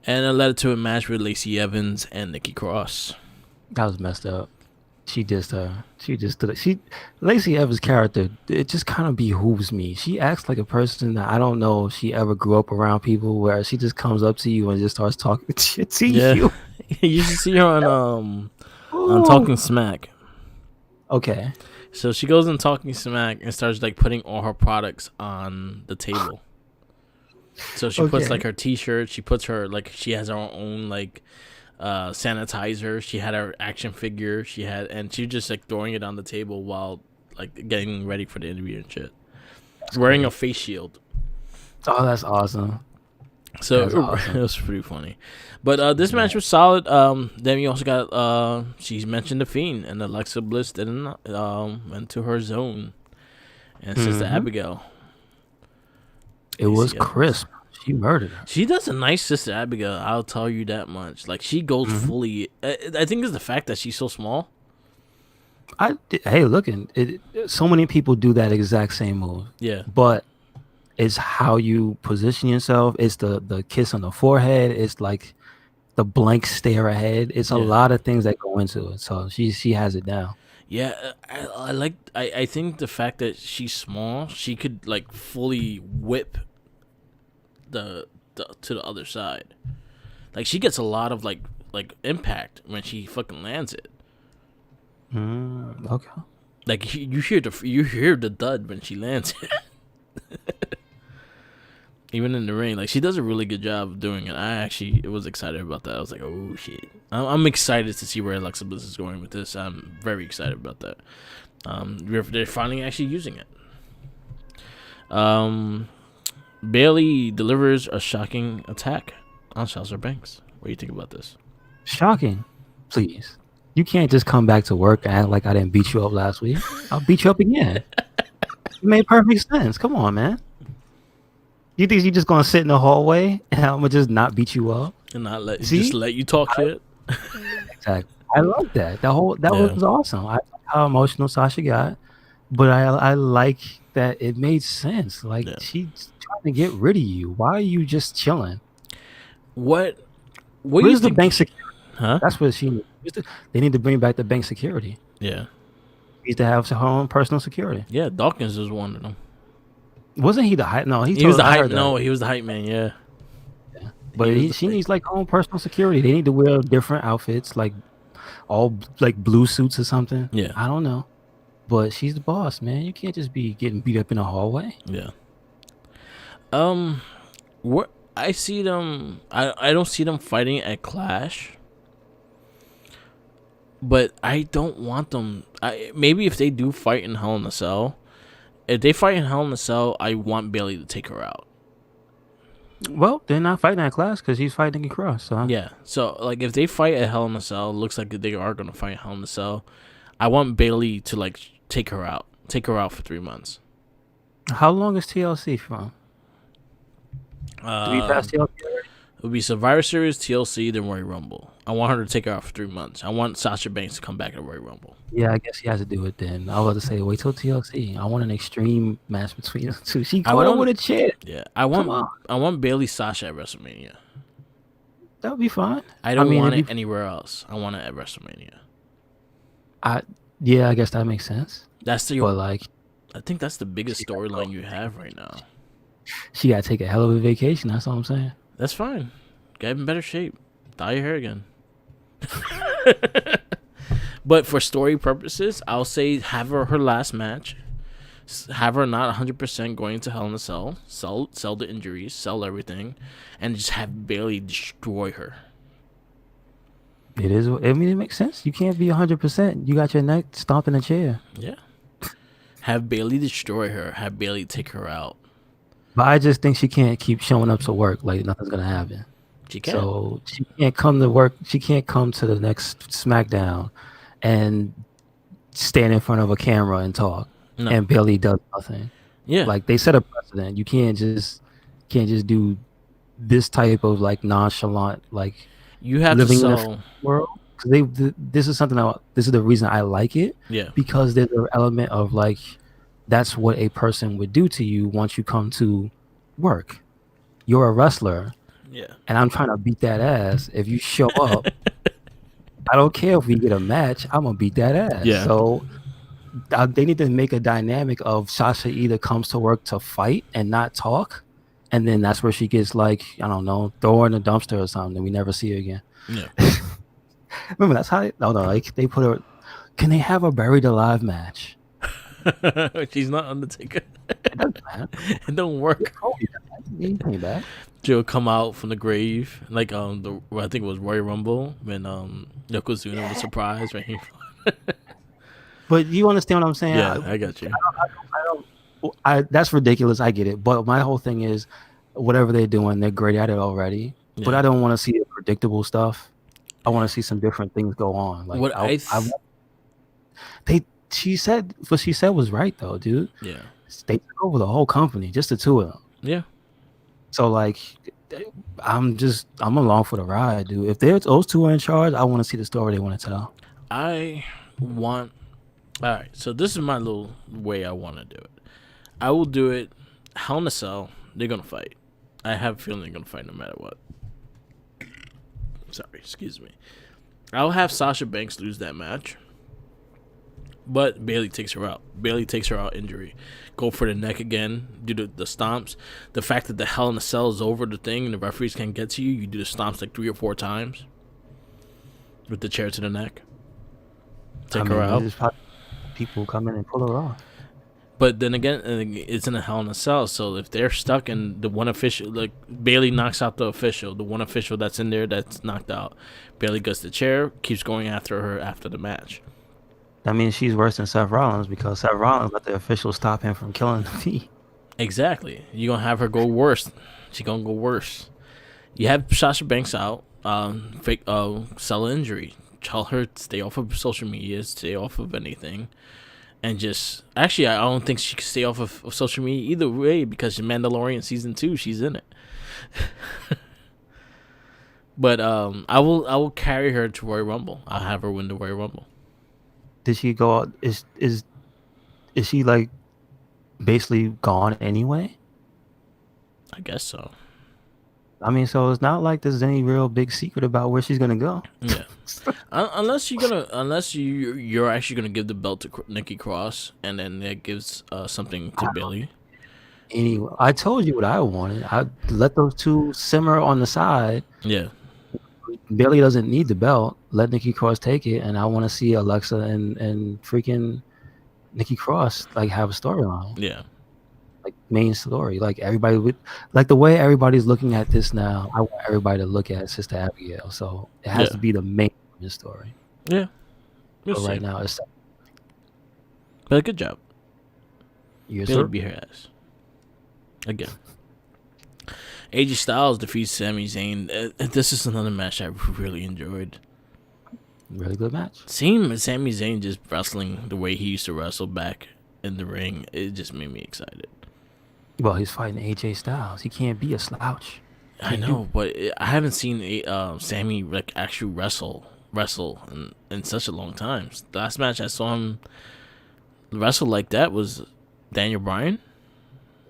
and it led to a match with Lacey Evans and Nikki Cross. That was messed up. Lacey Evans' character, it just kind of behooves me. She acts like a person that I don't know if she ever grew up around people, where she just comes up to you and just starts talking shit to you. You should see her on Talking Smack. Okay. So she goes in Talking Smack and starts like putting all her products on the table. So she puts like her T-shirt. She puts her she has her own sanitizer. She had her action figure. And she just like throwing it on the table while like getting ready for the interview and shit. Wearing a face shield. Oh, that's awesome. So it was pretty funny. But this match was solid. Then we also got she's mentioned the Fiend, and Alexa Bliss didn't went to her zone. And Sister Abigail. It was crisp. She murdered her. She does a nice Sister Abigail, I'll tell you that much. Like she goes fully. I think it's the fact that she's so small. So many people do that exact same move. Yeah. But it's how you position yourself. It's the kiss on the forehead. It's like the blank stare ahead. It's a lot of things that go into it. So she has it down. Yeah, I think the fact that she's small, she could like fully whip the to the other side. Like she gets a lot of like impact when she fucking lands it. Okay. Like you hear the dud when she lands it. Even in the ring, like she does a really good job of doing it. I actually was excited about that. I was like, oh shit. I'm excited to see where Alexa Bliss is going with this. I'm very excited about that. They're finally actually using it. Bailey delivers a shocking attack on Sasha Banks. What do you think about this? Shocking. Please. You can't just come back to work and act like I didn't beat you up last week. I'll beat you up again. It made perfect sense. Come on, man. You think you're just gonna sit in the hallway and I'm gonna just not beat you up and not let you talk shit? Exactly. I love that. That was awesome. I like how emotional Sasha got, but I like that it made sense. Like she's trying to get rid of you. Why are you just chilling? Where's the bank security? Huh? That's what she needs. They need to bring back the bank security. Yeah. She needs to have her own personal security. Yeah, Dawkins was one of them. Wasn't he the hype? No, he was the hype. No, he was the hype man. Yeah, but she needs like her own personal security. They need to wear different outfits, like all like blue suits or something. Yeah, I don't know, but she's the boss, man. You can't just be getting beat up in a hallway. Yeah. What I see them, I don't see them fighting at Clash. But I don't want them. Maybe if they do fight in Hell in a Cell. If they fight in Hell in a Cell, I want Bailey to take her out. Well, they're not fighting at Clash because he's fighting Nikki Cross. So. Yeah. So, like, if they fight at Hell in a Cell, it looks like they are going to fight Hell in a Cell. I want Bailey to, like, take her out. Take her out for 3 months. How long is TLC from? Do we pass TLC already? It would be Survivor Series, TLC, then Royal Rumble. I want her to take her out for 3 months. I want Sasha Banks to come back at Royal Rumble. Yeah, I guess he has to do it then. I was about to say, wait till TLC. I want an extreme match between the two. She caught him with a chair. Yeah, I want Bailey Sasha at WrestleMania. That would be fine. I don't want it anywhere else. I want it at WrestleMania. Yeah, I guess that makes sense. I think that's the biggest storyline you have right now. She got to take a hell of a vacation. That's all I'm saying. That's fine. Get in better shape. Dye your hair again. But for story purposes, I'll say have her last match. Have her not 100% going to Hell in a Cell. Sell the injuries. Sell everything. And just have Bailey destroy her. It is. I mean, it makes sense. You can't be 100%. You got your neck stomped in a chair. Yeah. Have Bailey destroy her. Have Bailey take her out. But I just think she can't keep showing up to work like nothing's gonna happen. She can. So she can't come to work. She can't come to the next SmackDown and stand in front of a camera and talk. No. And Bailey does nothing. Yeah. Like they set a precedent. You can't just do this type of like nonchalant like You have living to in sell. a world. This is something this is the reason I like it. Yeah. Because there's an element of like that's what a person would do to you once you come to work. You're a wrestler. Yeah. And I'm trying to beat that ass. If you show up, I don't care if we get a match. I'm gonna beat that ass. Yeah. So they need to make a dynamic of Sasha either comes to work to fight and not talk, and then that's where she gets like I don't know, throw her in a dumpster or something, and we never see her again. Yeah. Remember that's how like they put her. Can they have a buried alive match? She's not Undertaker. It doesn't matter. It don't work. He came back. She'll come out from the grave like I think it was Royal Rumble when Yokozuna was surprised right here. But you understand what I'm saying? Yeah, I got you. That's ridiculous. I get it. But my whole thing is, whatever they're doing, they're great at it already. Yeah. But I don't want to see predictable stuff. I want to see some different things go on. Like she said what she said was right though, dude. Yeah, they took over the whole company, just the two of them. Yeah. So like, I'm along for the ride, dude. If those two are in charge, I want to see the story they want to tell. All right, so this is my little way I want to do it. I will do it. Hell in a Cell. They're gonna fight. I have a feeling they're gonna fight no matter what. Sorry, excuse me. I'll have Sasha Banks lose that match, but Bailey takes her out. Bailey takes her out injury. Go for the neck again. Do the stomps. The fact that the Hell in a Cell is over the thing and the referees can't get to you. You do the stomps like 3 or 4 times with the chair to the neck. Take her out. People come in and pull her off. But then again, it's in a Hell in a Cell, so if they're stuck and the one official, like Bailey knocks out the one official that's in there that's knocked out, Bailey gets the chair, keeps going after her after the match. That means she's worse than Seth Rollins because Seth Rollins let the officials stop him from killing the Fee. Exactly. You're going to have her go worse. She's going to go worse. You have Sasha Banks out, fake cell injury. Tell her to stay off of social media, stay off of anything. And just actually, I don't think she can stay off of social media either way because Mandalorian season 2, she's in it. But I will carry her to Royal Rumble. I'll have her win the Royal Rumble. Did she go out? Is she like basically gone anyway? I guess so. I mean, so it's not like there's any real big secret about where she's gonna go. Yeah, unless you're actually gonna give the belt to Nikki Cross, and then that gives something to Bailey. Anyway, I told you what I wanted. I let those two simmer on the side. Yeah, Bailey doesn't need the belt. Let Nikki Cross take it, and I want to see Alexa and freaking Nikki Cross like have a storyline. Yeah. Like main story, like everybody would like the way everybody's looking at this now. I want everybody to look at Sister Abigail, so it has to be the main story. Yeah, but right now it's. But good job. Yes, Bailey sir. beat her ass again. AJ Styles defeats Sami Zayn. This is another match I really enjoyed. Really good match. Seeing Sami Zayn just wrestling the way he used to wrestle back in the ring, it just made me excited. Well, he's fighting AJ Styles. He can't be a slouch. I know, but I haven't seen Sammy like actually wrestle in such a long time. The last match I saw him wrestle like that was Daniel Bryan.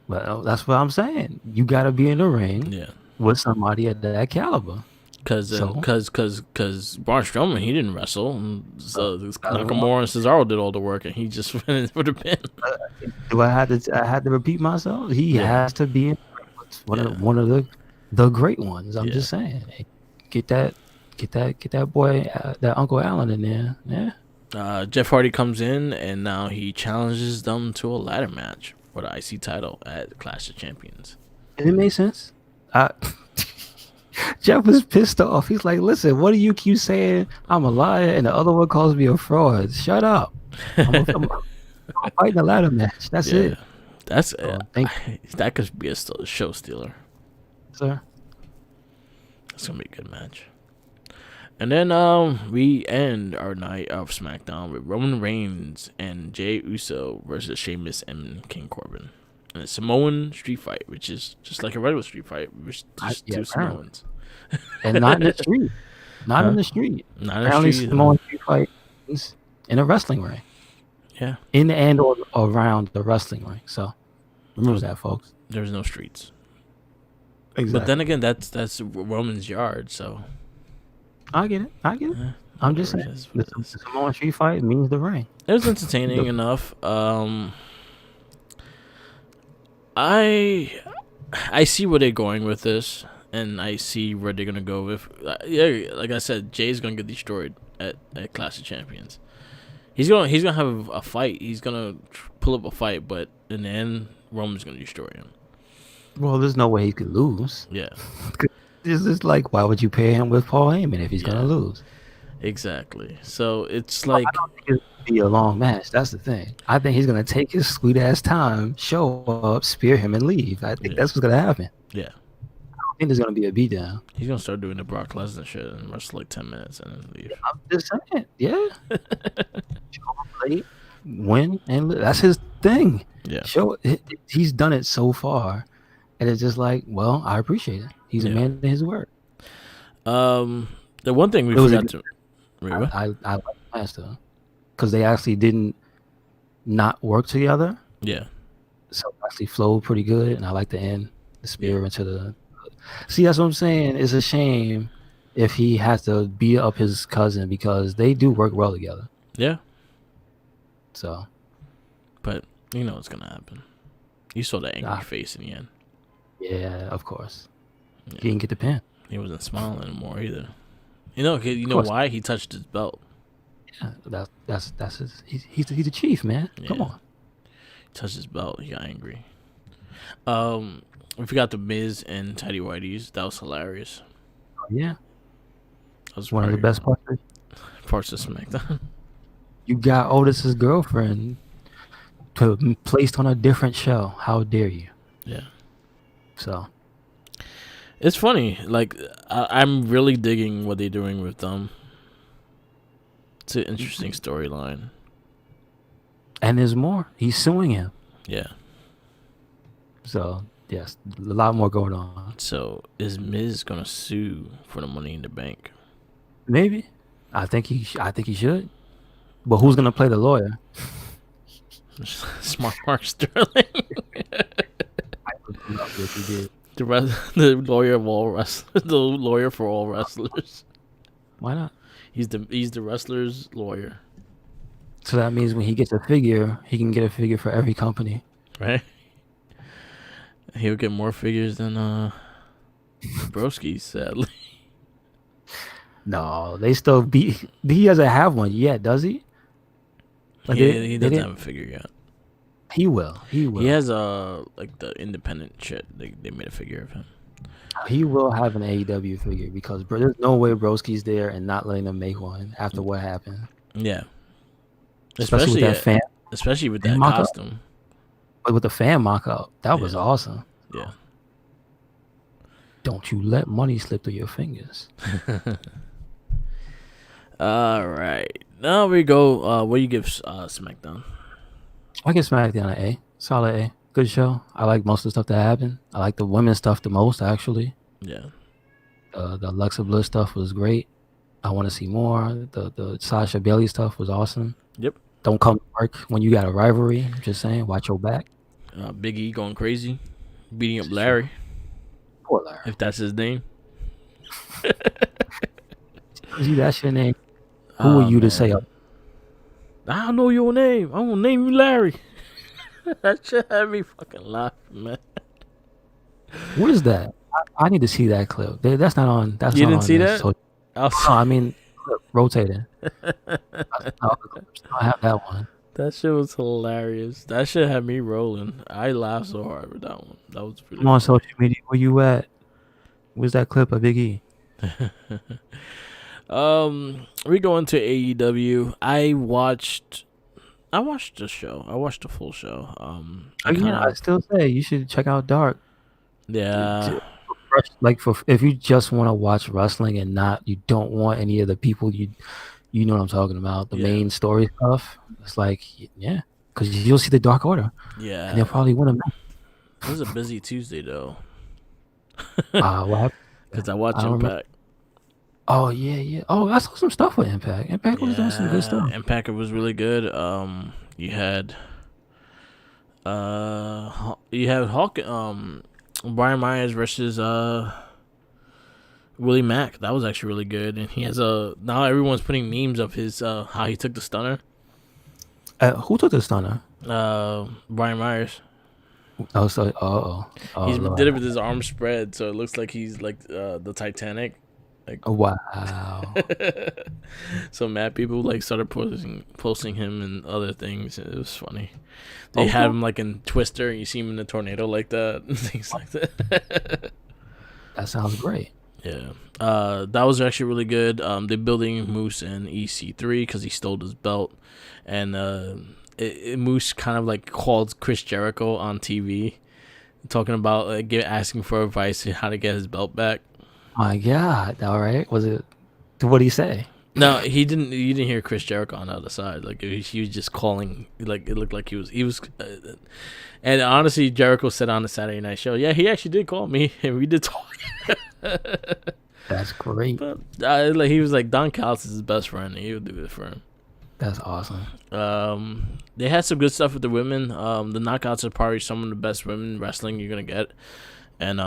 Well, that's what I'm saying. You got to be in the ring with somebody at that caliber. Because Braun Strowman, he didn't wrestle. So Nakamura and Cesaro did all the work, and he just went in for the pin. Do I had to repeat myself? He has to be one of the great ones. I'm just saying, hey, get that boy, that Uncle Allen in there. Yeah. Jeff Hardy comes in, and now he challenges them to a ladder match for the IC title at Clash of Champions. And it made sense. Jeff was pissed off. He's like, listen, what do you keep saying? I'm a liar, and the other one calls me a fraud. Shut up. I'm fighting a ladder match. That's Yeah, it. that's Thank that could be a show stealer. you, sir. That's gonna be a good match. And then we end our night of SmackDown with Roman Reigns and Jey Uso versus Sheamus and King Corbin. And a Samoan street fight, which is just like a regular street fight, which just two Samoans. And not in the street. Not in the street. Apparently, Samoan street fight is in a wrestling ring. Yeah. In and or around the wrestling ring. So remember that, folks. There's no streets. Exactly. But then again, that's Roman's yard, so I get it. I'm just saying, the Samoan street fight means the ring. It was entertaining enough. I see where they're going with this, and I see where they're gonna go with. Yeah, like I said, Jay's gonna get destroyed at Clash of Champions. He's gonna have a fight. He's gonna pull up a fight, but in the end, Roman's gonna destroy him. Well, there's no way he could lose. Yeah. It's just like, why would you pair him with Paul Heyman if he's gonna lose? Exactly. So it's like, I don't think it'll be a long match. That's the thing. I think he's gonna take his sweet ass time, show up, spear him, and leave. I think that's what's gonna happen. Yeah. I don't think there's gonna be a beatdown. He's gonna start doing the Brock Lesnar shit and wrestle like 10 minutes and then leave. I'm just saying, yeah. Win and that's his thing. Yeah. He's done it so far, and it's just like, well, I appreciate it. He's a man in his word. The one thing we forgot to. I like the match though, because they actually didn't not work together. Yeah. So it actually flowed pretty good, and I like the end, the spear into the. See, that's what I'm saying. It's a shame if he has to beat up his cousin because they do work well together. Yeah. So. But you know what's gonna happen. You saw that angry face in the end. Yeah, of course. Yeah. He didn't get the pin. He wasn't smiling anymore either. You know why? He touched his belt. Yeah, that's his. He's a chief, man. Yeah. Come on. He touched his belt. He got angry. We forgot the Miz and Teddy Whitey's. That was hilarious. Yeah. That was one of the best parts of SmackDown. You got Otis's girlfriend placed on a different show. How dare you? Yeah. So. It's funny. Like, I'm really digging what they're doing with them. It's an interesting storyline. And there's more. He's suing him. Yeah. So, yes, a lot more going on. So, is Miz going to sue for the Money in the Bank? Maybe. I think he should. But who's going to play the lawyer? Smart Mark Sterling. I would love if he did. The lawyer of all wrestlers, the lawyer for all wrestlers. Why not? He's the wrestler's lawyer. So that means when he gets a figure, he can get a figure for every company, right? He'll get more figures than Broski, sadly. No, they still beat. He doesn't have one yet, does he? Like he doesn't have a figure yet. He will. He has like the independent shit. They made a figure of him. He will have an AEW figure because there's no way Broski's there and not letting them make one after what happened. Yeah. Especially with that fan. Especially with that costume. But with the fan mock-up, that was awesome. Yeah. Don't you let money slip through your fingers. All right. Now we go. What do you give SmackDown? I give SmackDown an A. Solid A. Good show. I like most of the stuff that happened. I like the women's stuff the most, actually. Yeah. The Alexa Bliss stuff was great. I want to see more. The Sasha Bailey stuff was awesome. Yep. Don't come to work when you got a rivalry. I'm just saying, watch your back. Big E going crazy, beating up Larry. Poor Larry. If that's his name. That's your name. Who are you to say? I don't know your name. I'm gonna name you Larry. That shit had me fucking laughing, man. What is that? I need to see that clip. That's not on. That's you not didn't on see this. that? No, I mean, rotating. I have that one. That shit was hilarious. That shit had me rolling. I laughed so hard with that one. That was pretty. I'm on social media. Where you at? Where's that clip of Big E? We go into AEW. I watched the show. I watched the full show. I still say you should check out Dark. Yeah, Like for if you just want to watch wrestling and you don't want any of the people you know what I'm talking about, the main story stuff. It's like yeah, because you'll see the Dark Order. yeah. And they'll probably win a match. It was a busy Tuesday though. What happened? Because I watched Impact. Oh yeah. Oh, I saw some stuff with Impact. Impact was doing some good stuff. Impact was really good. You had Hawk Brian Myers versus Willie Mack. That was actually really good. And he has now everyone's putting memes of his how he took the stunner. Who took the stunner? Brian Myers. Oh, so he did it with his arms spread, so it looks like he's like the Titanic. Like, wow. So mad people like started posting him and other things. It was funny. They had him like in Twister, and you see him in the tornado like that, and things like that. That sounds great. Yeah, that was actually really good. They're building Moose in EC3 because he stole his belt, and Moose kind of like called Chris Jericho on TV, talking about asking for advice on how to get his belt back. My God! All right, was it? What did he say? No, he didn't. You didn't hear Chris Jericho on the other side. Like he was just calling. Like it looked like he was. And honestly, Jericho said on the Saturday Night Show, "Yeah, he actually did call me, and we did talk." That's great. But like he was like Don Callis is his best friend. And he would do it for him. That's awesome. They had some good stuff with the women. The knockouts are probably some of the best women wrestling you're gonna get, and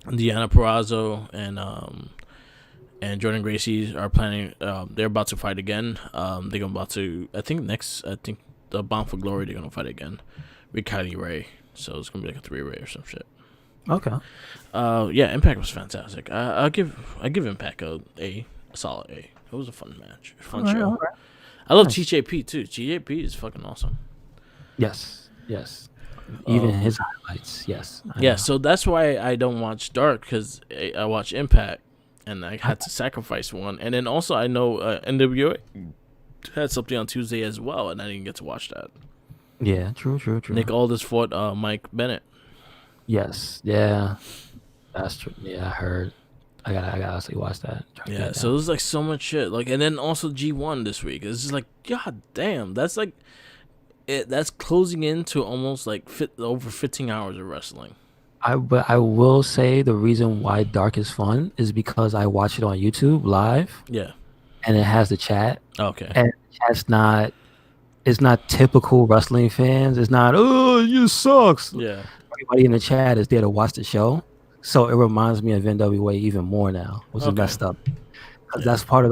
Deanna Purrazzo and Jordan Gracie are planning. They're about to fight again. They're about to. I think the Bound for Glory they're gonna fight again with Kylie Ray. So it's gonna be like a 3-way or some shit. Okay. Yeah, Impact was fantastic. I give Impact a solid A. It was a fun match, fun show. All right. I love TJP too. TJP is fucking awesome. Yes. Even his highlights, yes. Yeah, so that's why I don't watch Dark, because I watch Impact, and I had to sacrifice one. And then also I know NWA had something on Tuesday as well, and I didn't get to watch that. Yeah, true. Nick Aldis fought Mike Bennett. Yes, yeah, that's true. Yeah, I heard. I gotta actually watch that. Yeah, so there's like so much shit. Like, and then also G1 this week. It's just like, god damn, that's like. That's closing into almost like over 15 hours of wrestling. But I will say the reason why Dark is fun is because I watch it on YouTube live. Yeah. And it has the chat. Okay. And it's not typical wrestling fans. It's not, oh, you sucks. Yeah. Everybody in the chat is there to watch the show. So it reminds me of NWA even more now, which is messed up. Because that was part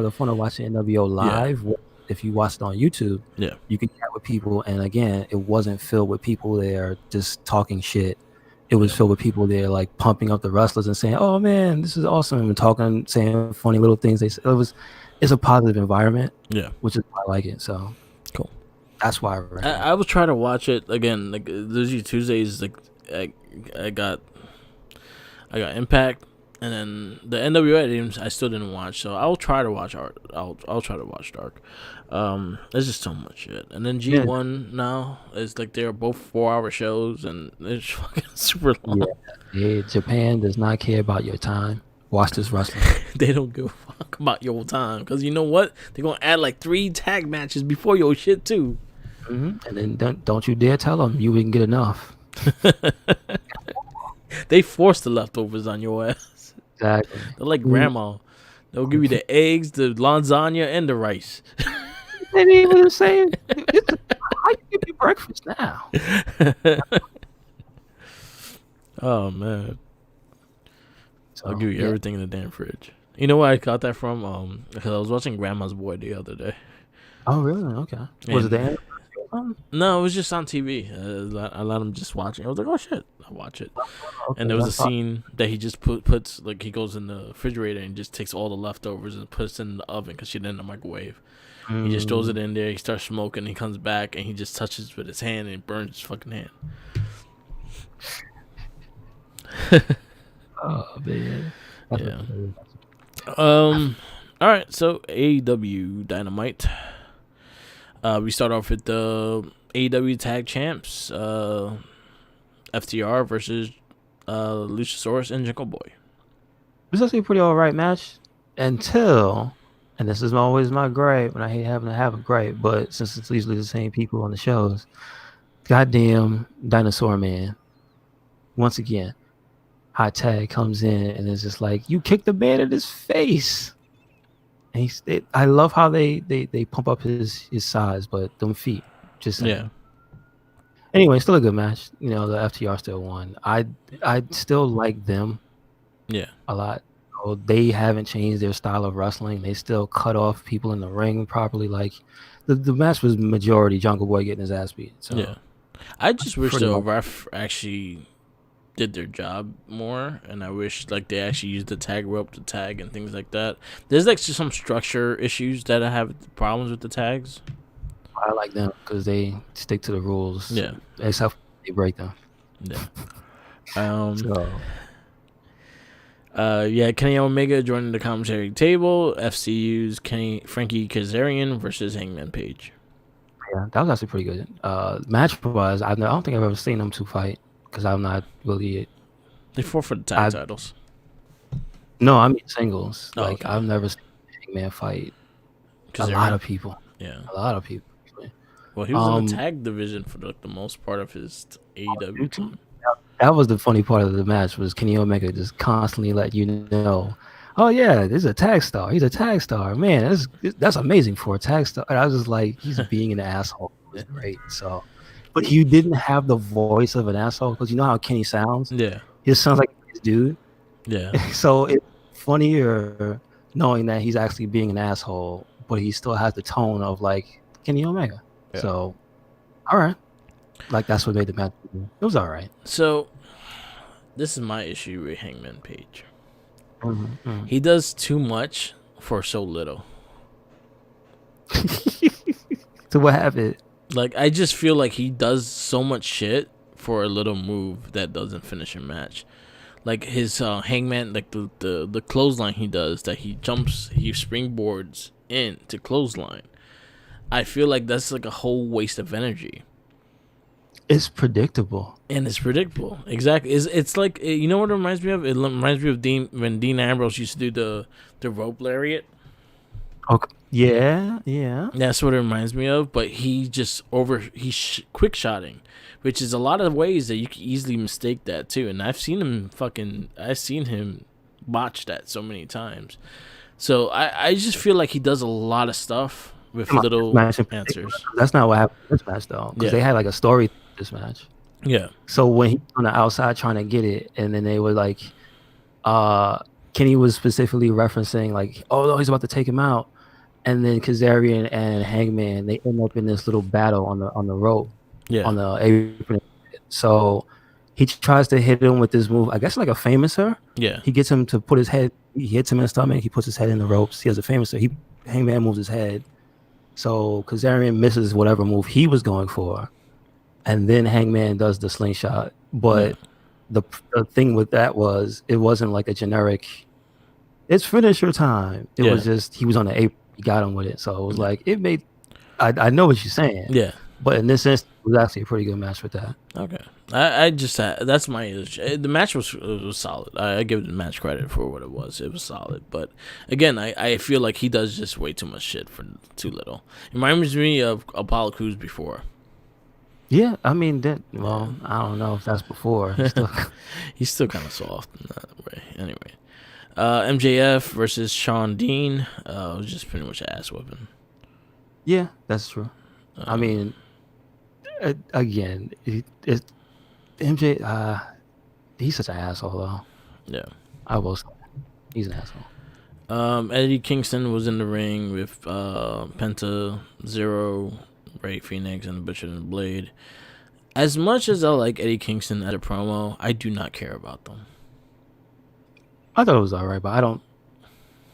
of the fun of watching NWO live. Yeah. If you watched it on YouTube, you can chat with people, and again, it wasn't filled with people there just talking shit. It was filled with people there like pumping up the wrestlers and saying, "Oh man, this is awesome!" and talking, saying funny little things. It's a positive environment, which is why I like it. So cool. That's why I was trying to watch it again. Like those Tuesdays, like I got Impact. And then the NWA games I still didn't watch, so I'll try to watch Art. I'll try to watch Dark. There's just so much shit. And then G1 now is like they're both 4-hour shows, and it's fucking super long. Yeah, Japan does not care about your time. Watch this wrestling. They don't give a fuck about your time, because you know what? They're gonna add like 3 tag matches before your shit too. Mm-hmm. And then don't you dare tell them you didn't get enough. They force the leftovers on your ass. Exactly. They're like grandma. They'll give you the eggs, the lasagna, and the rice. They ain't even the same. How you give you breakfast now? Oh man. I'll give you everything in the damn fridge. You know where I got that from? Because I was watching Grandma's Boy the other day. Oh really? Okay. Was it there? No, it was just on TV. I let him just watch it. I was like, oh shit, I'll watch it. Okay, and there was a scene that he just puts like he goes in the refrigerator and just takes all the leftovers and puts it in the oven because she didn't in the microwave. He just throws it in there. He starts smoking. He comes back and he just touches with his hand and burns his fucking hand. Oh man, that's Yeah. what All right. So AEW Dynamite. We start off with the AEW Tag Champs. FTR versus Luchasaurus and Jungle Boy. It was actually a pretty alright match until, and this is always my gripe, and I hate having to have a gripe, but since it's usually the same people on the shows, goddamn Dinosaur Man. Once again, Hot Tag comes in and it's just like, you kicked the man in his face. And I love how they pump up his size, but them feet, just saying. Yeah. Anyway, still a good match. You know, the FTR still won. I still like them Yeah. a lot. So they haven't changed their style of wrestling. They still cut off people in the ring properly. Like the match was majority Jungle Boy getting his ass beat. So Yeah. I just wish pretty the much. ref actually did their job more, and I wish like they actually used the tag rope to tag and things like that. There's like just some structure issues that I have problems with the tags. I like them because they stick to the rules. Yeah. Except they break them. Yeah. So Yeah, Kenny Omega joining the commentary table. FCU's Frankie Kazarian versus Hangman Page. yeah, that was actually pretty good. Match wise, I don't think I've ever seen them two fight because I'm not really. They fought for the tag titles. No, I mean singles. Oh, Like okay. I've never seen Hangman fight Kazarian? a lot of people. Yeah. A lot of people. Well, he was in the tag division for the most part of his AEW time. That was the funny part of the match was Kenny Omega just constantly let you know, oh yeah, this is a tag star. He's a tag star. Man, that's amazing for a tag star. And I was just like, he's being an asshole. It was great. So, but he didn't have the voice of an asshole because you know how Kenny sounds. Yeah, he sounds like this dude. Yeah. So it's funnier knowing that he's actually being an asshole, but he still has the tone of like Kenny Omega. Yeah. So, all right. Like that's what made the match. It was all right. So, this is my issue with Hangman Page. Mm-hmm. He does too much for so little. So what happened? Like, I just feel like he does so much shit for a little move that doesn't finish a match. Like his Hangman, like the clothesline he does, that he jumps, he springboards in to clothesline. I feel like that's like a whole waste of energy. It's predictable. And it's predictable. Exactly. It's like, you know what it reminds me of? It reminds me of when Dean Ambrose used to do the rope lariat. Okay. Yeah. That's what it reminds me of. But he just quick shotting, which is a lot of ways that you can easily mistake that too. And I've seen him botch that so many times. So I just feel like he does a lot of stuff with little answers. That's not what happened in this match though, because they had like a story this match. Yeah. So when he was on the outside trying to get it, and then they were like, Kenny was specifically referencing like, oh no, he's about to take him out, and then Kazarian and Hangman, they end up in this little battle on the rope, on the apron. So he tries to hit him with this move, I guess like a famouser. Yeah. He gets him to put his head. He hits him in the stomach. He puts his head in the ropes. He has a famouser. Hangman moves his head. So Kazarian misses whatever move he was going for. And then Hangman does the slingshot. But the thing with that was it wasn't like a generic, it's finisher time. It was just, he was on the apron. He got him with it. So it was like, it made, I know what you're saying. Yeah. But in this instance, it was actually a pretty good match with that. Okay. I just, that's my issue. The match was solid. I give the match credit for what it was. It was solid. But again, I feel like he does just way too much shit for too little. It reminds me of Apollo Crews before. Yeah, I mean, I don't know if that's before. He's still kind of soft in that way. Anyway, MJF versus Sean Dean. It was just pretty much ass whipping. Yeah, that's true. I mean, again, MJ, he's such an asshole though. Yeah, I will say he's an asshole. Eddie Kingston was in the ring with Penta, Zero, Ray Phoenix, and the Butcher and the Blade. As much as I like Eddie Kingston at a promo, I do not care about them. I thought it was alright, but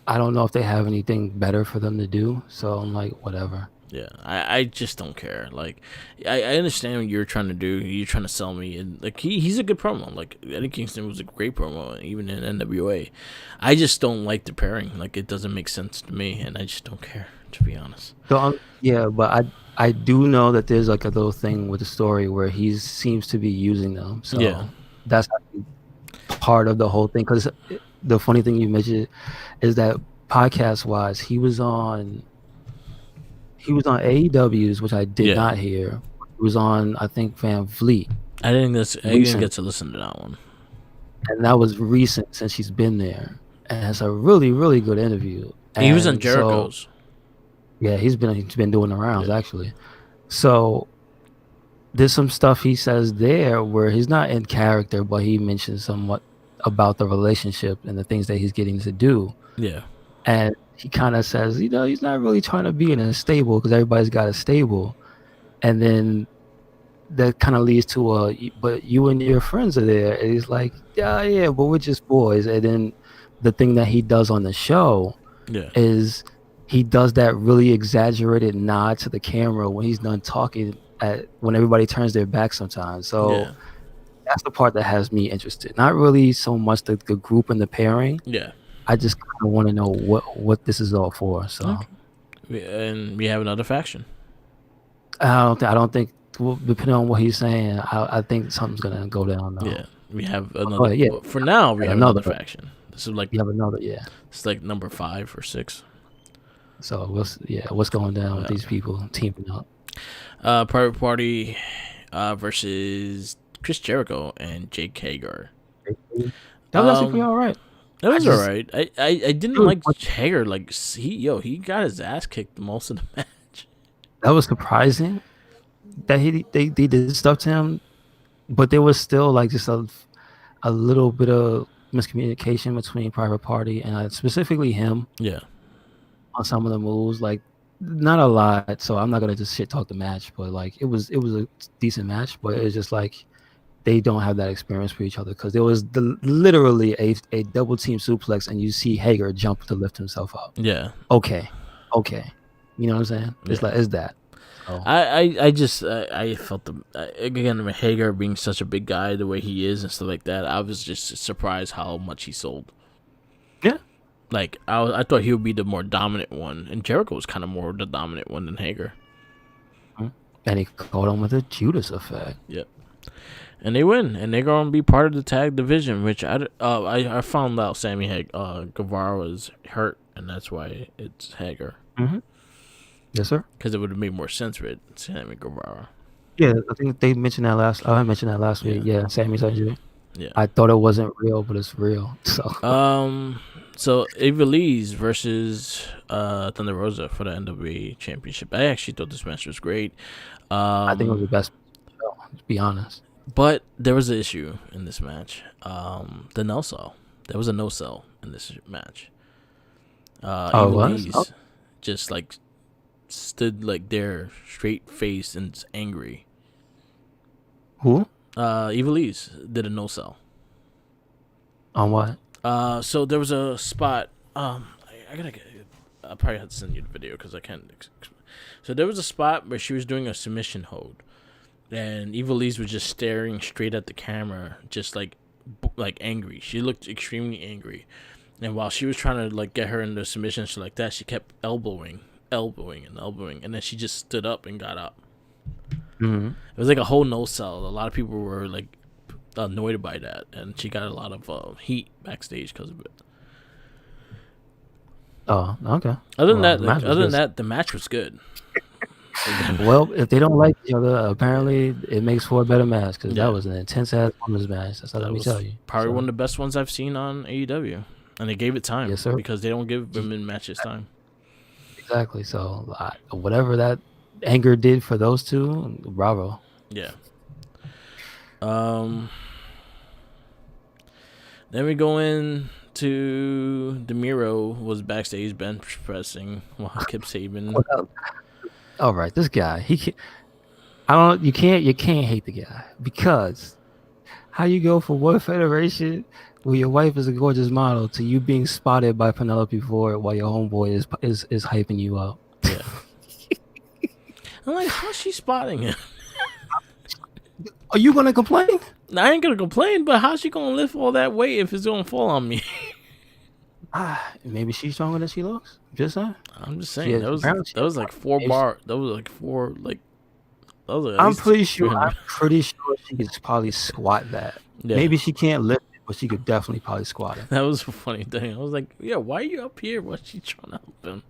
I don't know if they have anything better for them to do. So I'm like, whatever. Yeah, I just don't care. Like, I understand what you're trying to do. You're trying to sell me, and like he's a good promo. Like Eddie Kingston was a great promo, even in NWA. I just don't like the pairing. Like it doesn't make sense to me, and I just don't care, to be honest. So yeah, but I do know that there's like a little thing with the story where he seems to be using them. So Yeah, that's part of the whole thing. Because the funny thing you mentioned is that podcast wise, he was on AEW's, which I did yeah. not hear. He was on, I think, Van Vliet. I didn't get to listen to that one. And that was recent since she's been there. And it's a really, really good interview. And He was on Jericho's. Yeah, he's been doing the rounds actually. So there's some stuff he says there where he's not in character, but he mentions somewhat about the relationship and the things that he's getting to do. Yeah. And he kind of says, he's not really trying to be in a stable because everybody's got a stable. And then that kind of leads to but you and your friends are there. And he's like, yeah, but we're just boys. And then the thing that he does on the show is he does that really exaggerated nod to the camera when he's done talking when everybody turns their back sometimes. So that's the part that has me interested. Not really so much the group and the pairing. Yeah. I just kind of want to know what this is all for. So, and we have another faction. I don't think. Well, depending on what he's saying, I think something's gonna go down. Though. Yeah, we have another. For now, we have another faction. This is like you have another. Yeah, it's like number 5 or 6. So what's going down with these people teaming up? Private Party versus Chris Jericho and Jake Hager. That was actually all right. It was all right. I didn't like Hager. Like he got his ass kicked most of the match. That was surprising that they did stuff to him, but there was still like just a little bit of miscommunication between Private Party and specifically him. Yeah. On some of the moves, like not a lot. So I'm not gonna just shit talk the match, but like it was a decent match, but it's just like they don't have that experience for each other because there was literally a double team suplex and you see Hager jump to lift himself up. Yeah. Okay. You know what I'm saying? It's like, is that? So. I felt again, Hager being such a big guy the way he is and stuff like that. I was just surprised how much he sold. Yeah. Like I thought he would be the more dominant one, and Jericho was kind of more the dominant one than Hager. And he caught him with a Judas effect. Yep. And they win, and they're gonna be part of the tag division, which I found out Sammy Guevara was hurt, and that's why it's Hager. Mm-hmm. Yes, sir. Because it would have made more sense with Sammy Guevara. Yeah, I think they mentioned that last. I mentioned that last week. Yeah, Sammy's injury. Yeah. I thought it wasn't real, but it's real. So Ivelisse versus Thunder Rosa for the NWA Championship. I actually thought this match was great. I think it was the best. To be honest. But there was an issue in this match. The no sell. There was a no sell in this match. Ivelisse just like stood like there, straight faced and angry. Who? Ivelisse did a no sell. On what? So there was a spot. I probably have to send you the video because I can't. So there was a spot where she was doing a submission hold. And Ivelisse was just staring straight at the camera, just like angry. She looked extremely angry. And while she was trying to like get her into submission, shit like that, she kept elbowing, and then she just stood up and got up. Mm-hmm. It was like a whole no sell. A lot of people were like annoyed by that, and she got a lot of heat backstage because of it. Oh, okay. Other than that, the match was good. Well, if they don't like each other, apparently it makes for a better match because that was an intense ass women's match. That's all let me tell you. Probably one of the best ones I've seen on AEW, and they gave it time. Yes, sir. Because they don't give women matches time. Exactly. So whatever that anger did for those two, bravo. Yeah. Then we go in to DeMiro was backstage bench pressing while Kip Sabian. All right, this guy. You can't hate the guy because how you go from one federation where your wife is a gorgeous model to you being spotted by Penelope Ford while your homeboy is hyping you up. Yeah. I'm like, how's she spotting him? Are you gonna complain? I ain't gonna complain, but how's she gonna lift all that weight if it's gonna fall on me? Maybe she's stronger than she looks. Just saying. I'm just saying that was like 4 bar. That was like 4 like. That was like I'm pretty sure she could probably squat that. Yeah. Maybe she can't lift it, but she could definitely probably squat it. That was a funny thing. I was like, yeah, why are you up here? What's she trying to help him?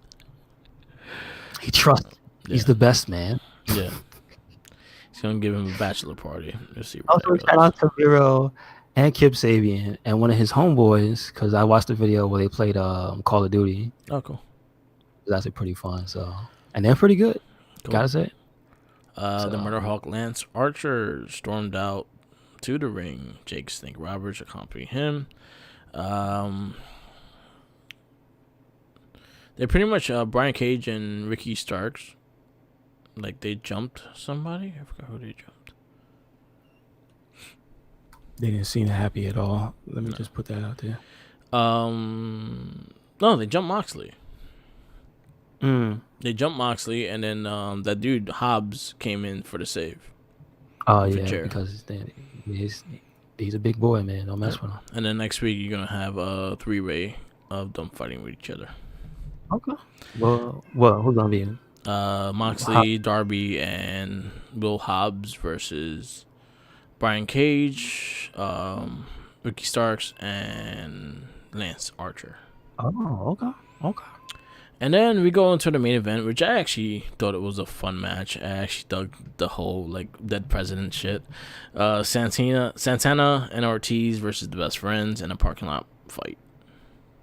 He trusts. Yeah. He's the best man. Yeah. He's gonna give him a bachelor party. Let's see. Also, shout out to Miro and Kip Sabian and one of his homeboys, because I watched the video where they played Call of Duty. Oh, cool. That's pretty fun. So, and they're pretty good. Cool. Gotta say. The Murder Hawk Lance Archer stormed out to the ring. Jake Snake Roberts accompanied him. They pretty much Brian Cage and Ricky Starks. Like they jumped somebody. I forgot who they jumped. They didn't seem happy at all. Let me just put that out there. No, they jumped Moxley. They jumped Moxley, and then that dude Hobbs came in for the save. Oh yeah, because he's a big boy, man. Don't mess with him. And then next week you're gonna have a 3-way of them fighting with each other. Okay. Well, who's gonna be in? Moxley, Darby, and Will Hobbs versus Brian Cage, Ricky Starks, and Lance Archer. Oh, okay. And then we go into the main event, which I actually thought it was a fun match. I actually dug the whole like dead president shit. Santana and Ortiz versus the Best Friends in a parking lot fight.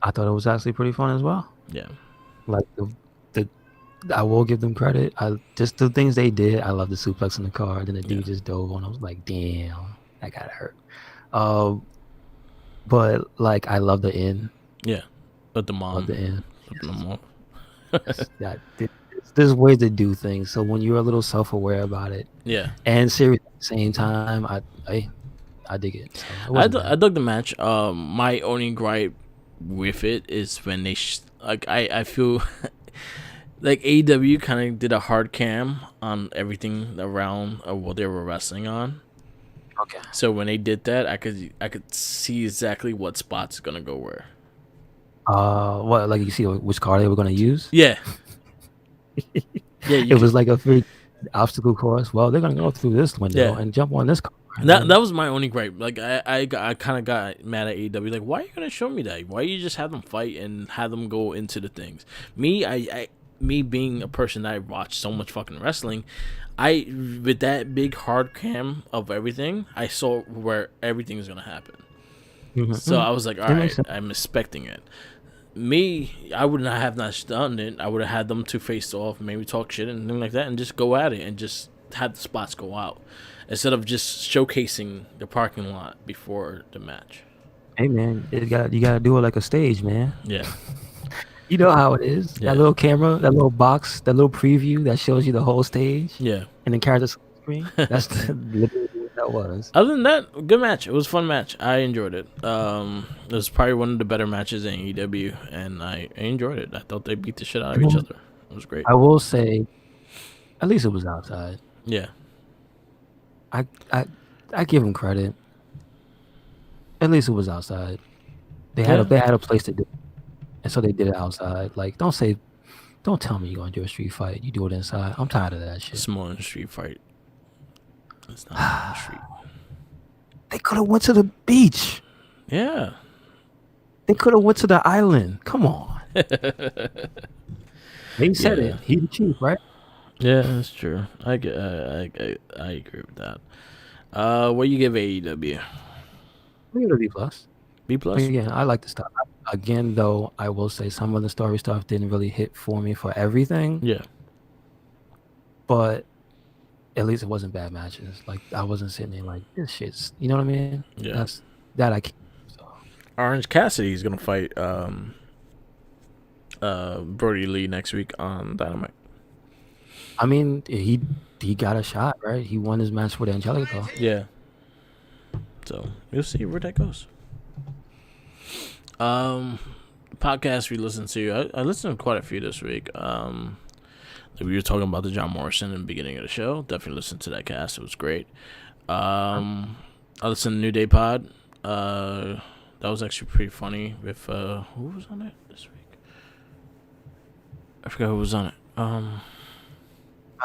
I thought it was actually pretty fun as well. Yeah. Like I will give them credit. Just the things they did. I love the suplex in the car. Then the dude just dove on. I was like, damn, that gotta hurt. But like I love the end. Yeah, but the mom. Love the end. There's ways to do things. So when you're a little self-aware about it, yeah, and serious at the same time, I dig it. So I dug the match. My only gripe with it is when they I feel like AEW kind of did a hard cam on everything around what they were wrestling on. Okay. So when they did that, I could see exactly what spots gonna go where. What, like you see which car they were going to use? Yeah. It was like a free obstacle course. Well, they're going to go through this window and jump on this car. That was my only gripe. Like I kind of got mad at AEW. Like, why are you going to show me that? Why you just have them fight and have them go into the things? Me being a person that I watch so much fucking wrestling, with that big hard cam of everything, I saw where everything is going to happen. Mm-hmm. So I was like, all right, I'm expecting it. I would not have done it. I would have had them two face off, maybe talk shit and things like that, and just go at it and just have the spots go out instead of just showcasing the parking lot before the match. Hey man, you gotta do it like a stage, man. Yeah. You know how it is. Yeah. That little camera, that little box, that little preview that shows you the whole stage. Yeah. And then carries the screen. That's literally what that was. Other than that, good match. It was a fun match. I enjoyed it. It was probably one of the better matches in AEW, and I enjoyed it. I thought they beat the shit out of each other. It was great. I will say, at least it was outside. Yeah. I give them credit. At least it was outside. They had a place to do it. And so they did it outside. Like, don't tell me you're going to do a street fight. You do it inside. I'm tired of that shit. It's more than a street fight. It's not on the street. They could have went to the beach. Yeah. They could have went to the island. Come on. They said it. He's the chief, right? Yeah, that's true. I agree with that. What you give AEW? We give it a B+. B+? Again, I like the stuff. Again, though, I will say some of the story stuff didn't really hit for me for everything. Yeah. But at least it wasn't bad matches. Like, I wasn't sitting there like, this shit's, you know what I mean? Yeah. That I can't. So. Orange Cassidy is going to fight Brody Lee next week on Dynamite. I mean, he got a shot, right? He won his match with Angelico. Yeah. So, we'll see where that goes. Podcasts we listen to. I listened to quite a few this week. We were talking about the John Morrison in the beginning of the show. Definitely listen to that cast. It was great. I listened to New Day Pod. That was actually pretty funny. With who was on it this week? I forgot who was on it. I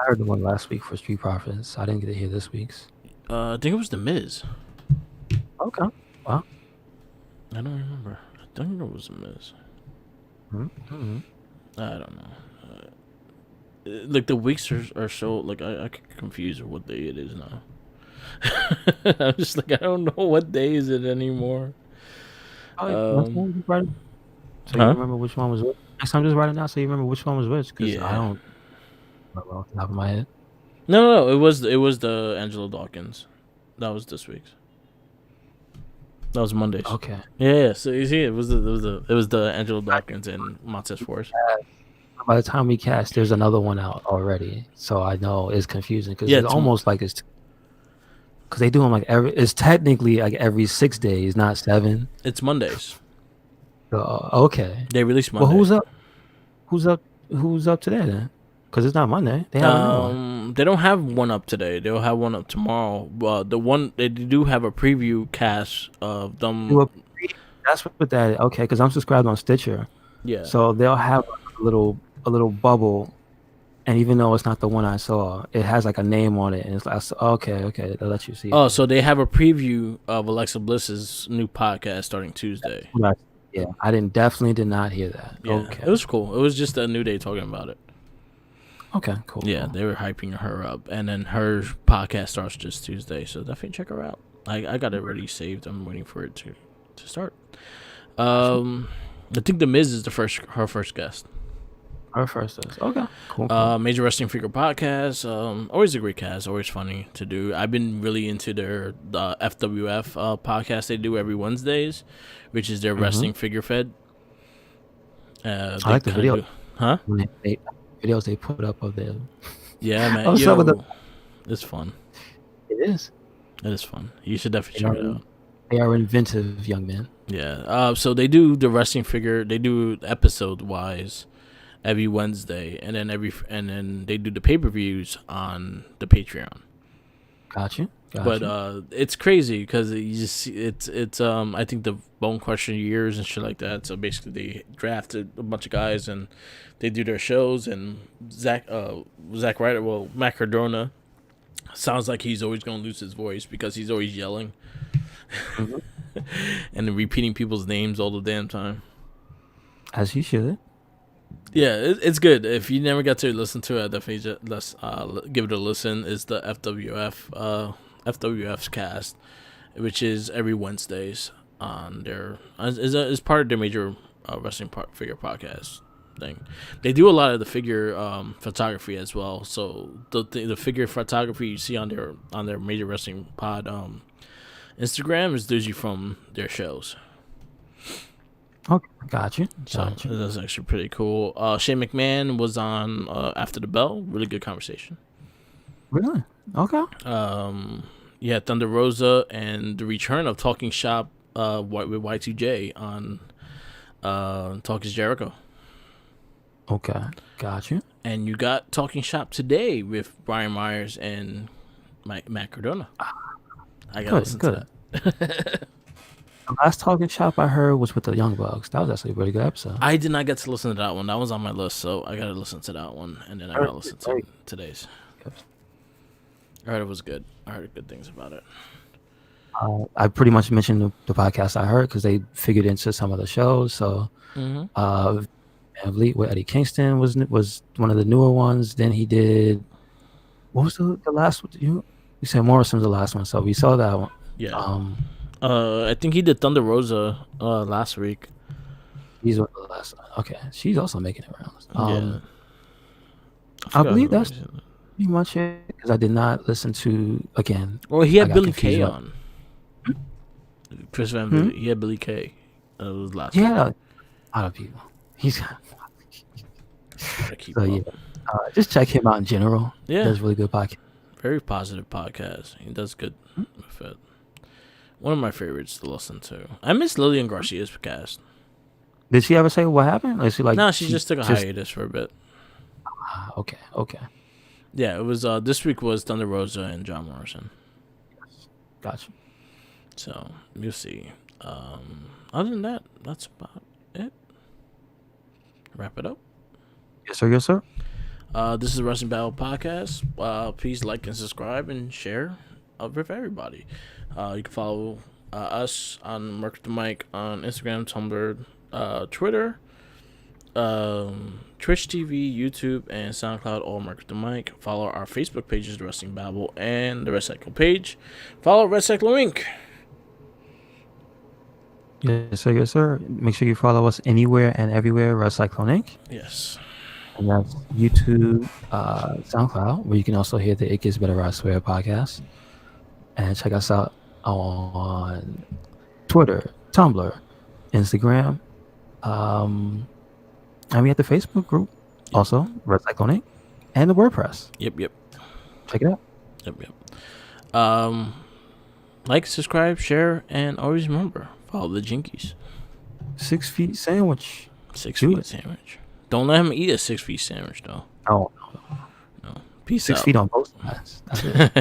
heard the one last week for Street Profits. I didn't get to hear this week's. I think it was The Miz. Okay. Wow. I don't remember. I think it was The Miz. Mm-hmm. I don't know. Like the weeks are so like I get confused with what day it is now. I'm just like I don't know what day is it anymore. So you remember which one was which? Next time, just write it down so you remember which one was which. Because I don't remember off the top of my head. No. It was the Angelo Dawkins. That was this week's. That was Mondays. Okay. Yeah. So you see, it was the Angelo Dawkins and Montez Force. By the time we cast, there's another one out already, so I know it's confusing because it's almost like it's because they do them like it's technically like every 6 days, not 7. It's Mondays. Okay. They release Monday. Well, who's up today then? Because it's not Monday. They have a new one. They don't have one up today. They'll have one up tomorrow. The one they do have a preview cast of them. That's what that. Okay, because I'm subscribed on Stitcher. Yeah. So they'll have a little bubble, and even though it's not the one I saw, it has like a name on it, and it's like okay, they'll let you see. Oh, so they have a preview of Alexa Bliss's new podcast starting Tuesday. Yeah, I definitely did not hear that. Yeah, okay. It was cool. It was just a New Day talking about it. Okay, cool. Yeah, they were hyping her up, and then her podcast starts just Tuesday, so definitely check her out. I got it already saved. I'm waiting for it to start. I think The Miz is her first guest. Our first is okay. Cool. Major Wrestling Figure Podcast. Always a great cast. Always funny to do. I've been really into their FWF podcast they do every Wednesdays, which is their wrestling figure fed. I like the video. Huh? Videos they put up of them. Yeah, man. It's fun. It is. It is fun. You should definitely check it out. They are inventive young men. Yeah. So they do the wrestling figure. They do episode wise every Wednesday, and then they do the pay-per-views on the Patreon. Gotcha. But it's crazy because you just see it's I think the Bone Crusher years and shit like that. So basically they drafted a bunch of guys and they do their shows, and Zack Ryder, Matt Cardona sounds like he's always gonna lose his voice because he's always yelling and repeating people's names all the damn time. As he should. Yeah, it's good. If you never got to listen to it, definitely let's give it a listen. It's the FWF's cast, which is every Wednesdays on their is part of their major wrestling figure podcast thing. They do a lot of the figure photography as well. So the figure photography you see on their major wrestling pod Instagram is usually from their shows. Okay, gotcha. So that's actually pretty cool. Shane McMahon was on After the Bell. Really good conversation. Really? Okay. Yeah, Thunder Rosa and the return of Talking Shop with Y2J on Talk is Jericho. Okay, gotcha. And you got Talking Shop today with Brian Myers and Matt Cardona. I gotta listen to that. The last Talking Shop I heard was with the Young Bucks. That was actually a really good episode. I did not get to listen to that one. That was on my list, so I gotta listen to that one, and then I gotta listen to today's. I heard it was good. I heard good things about it. I pretty much mentioned the podcast I heard because they figured into some of the shows. So, with Eddie Kingston was one of the newer ones. Then he did. What was the last one? You said Morrison was the last one, so we saw that one. Yeah. I think he did Thunder Rosa last week. He's one of the last. Okay, she's also making it rounds. Yeah. I believe that's pretty much it because I did not listen to again. Well, he had Billy Kay on. Chris Van Vliet. He had Billy Kay. It was last week. Yeah, a lot of people. He's got. Just check him out in general. Yeah, does really good podcast. Very positive podcast. He does good with it. One of my favorites to listen to. I miss Lillian Garcia's podcast. Did she ever say what happened? Or is she like? No, she just took a hiatus for a bit. Okay. Yeah, it was. This week was Thunder Rosa and John Morrison. Gotcha. So you'll see. Other than that, that's about it. Wrap it up. Yes, sir. Yes, sir. This is the Wrestling Babble podcast. Please like and subscribe and share with everybody. You can follow us on Merc the Mic on Instagram, Tumblr, Twitter, Twitch TV, YouTube, and SoundCloud, all Merc the Mic. Follow our Facebook pages, The Wrestling Babble and the Red Cycle page. Follow Red Cycle Inc. Yes, sir. Yes, sir. Make sure you follow us anywhere and everywhere, Red Cyclone Inc. Yes. And that's YouTube, SoundCloud, where you can also hear the It Gets Better, I Swear podcast. And check us out on Twitter, Tumblr, Instagram. And we have the Facebook group, also, Red Cyclone Inc. And the WordPress. Yep. Check it out. Yep. Like, subscribe, share, and always remember, follow the Jinkies. 6 feet sandwich. 6 feet sandwich. Don't let him eat a 6 feet sandwich, though. Oh, No. Peace 6 out. 6 feet on both sides. That's it.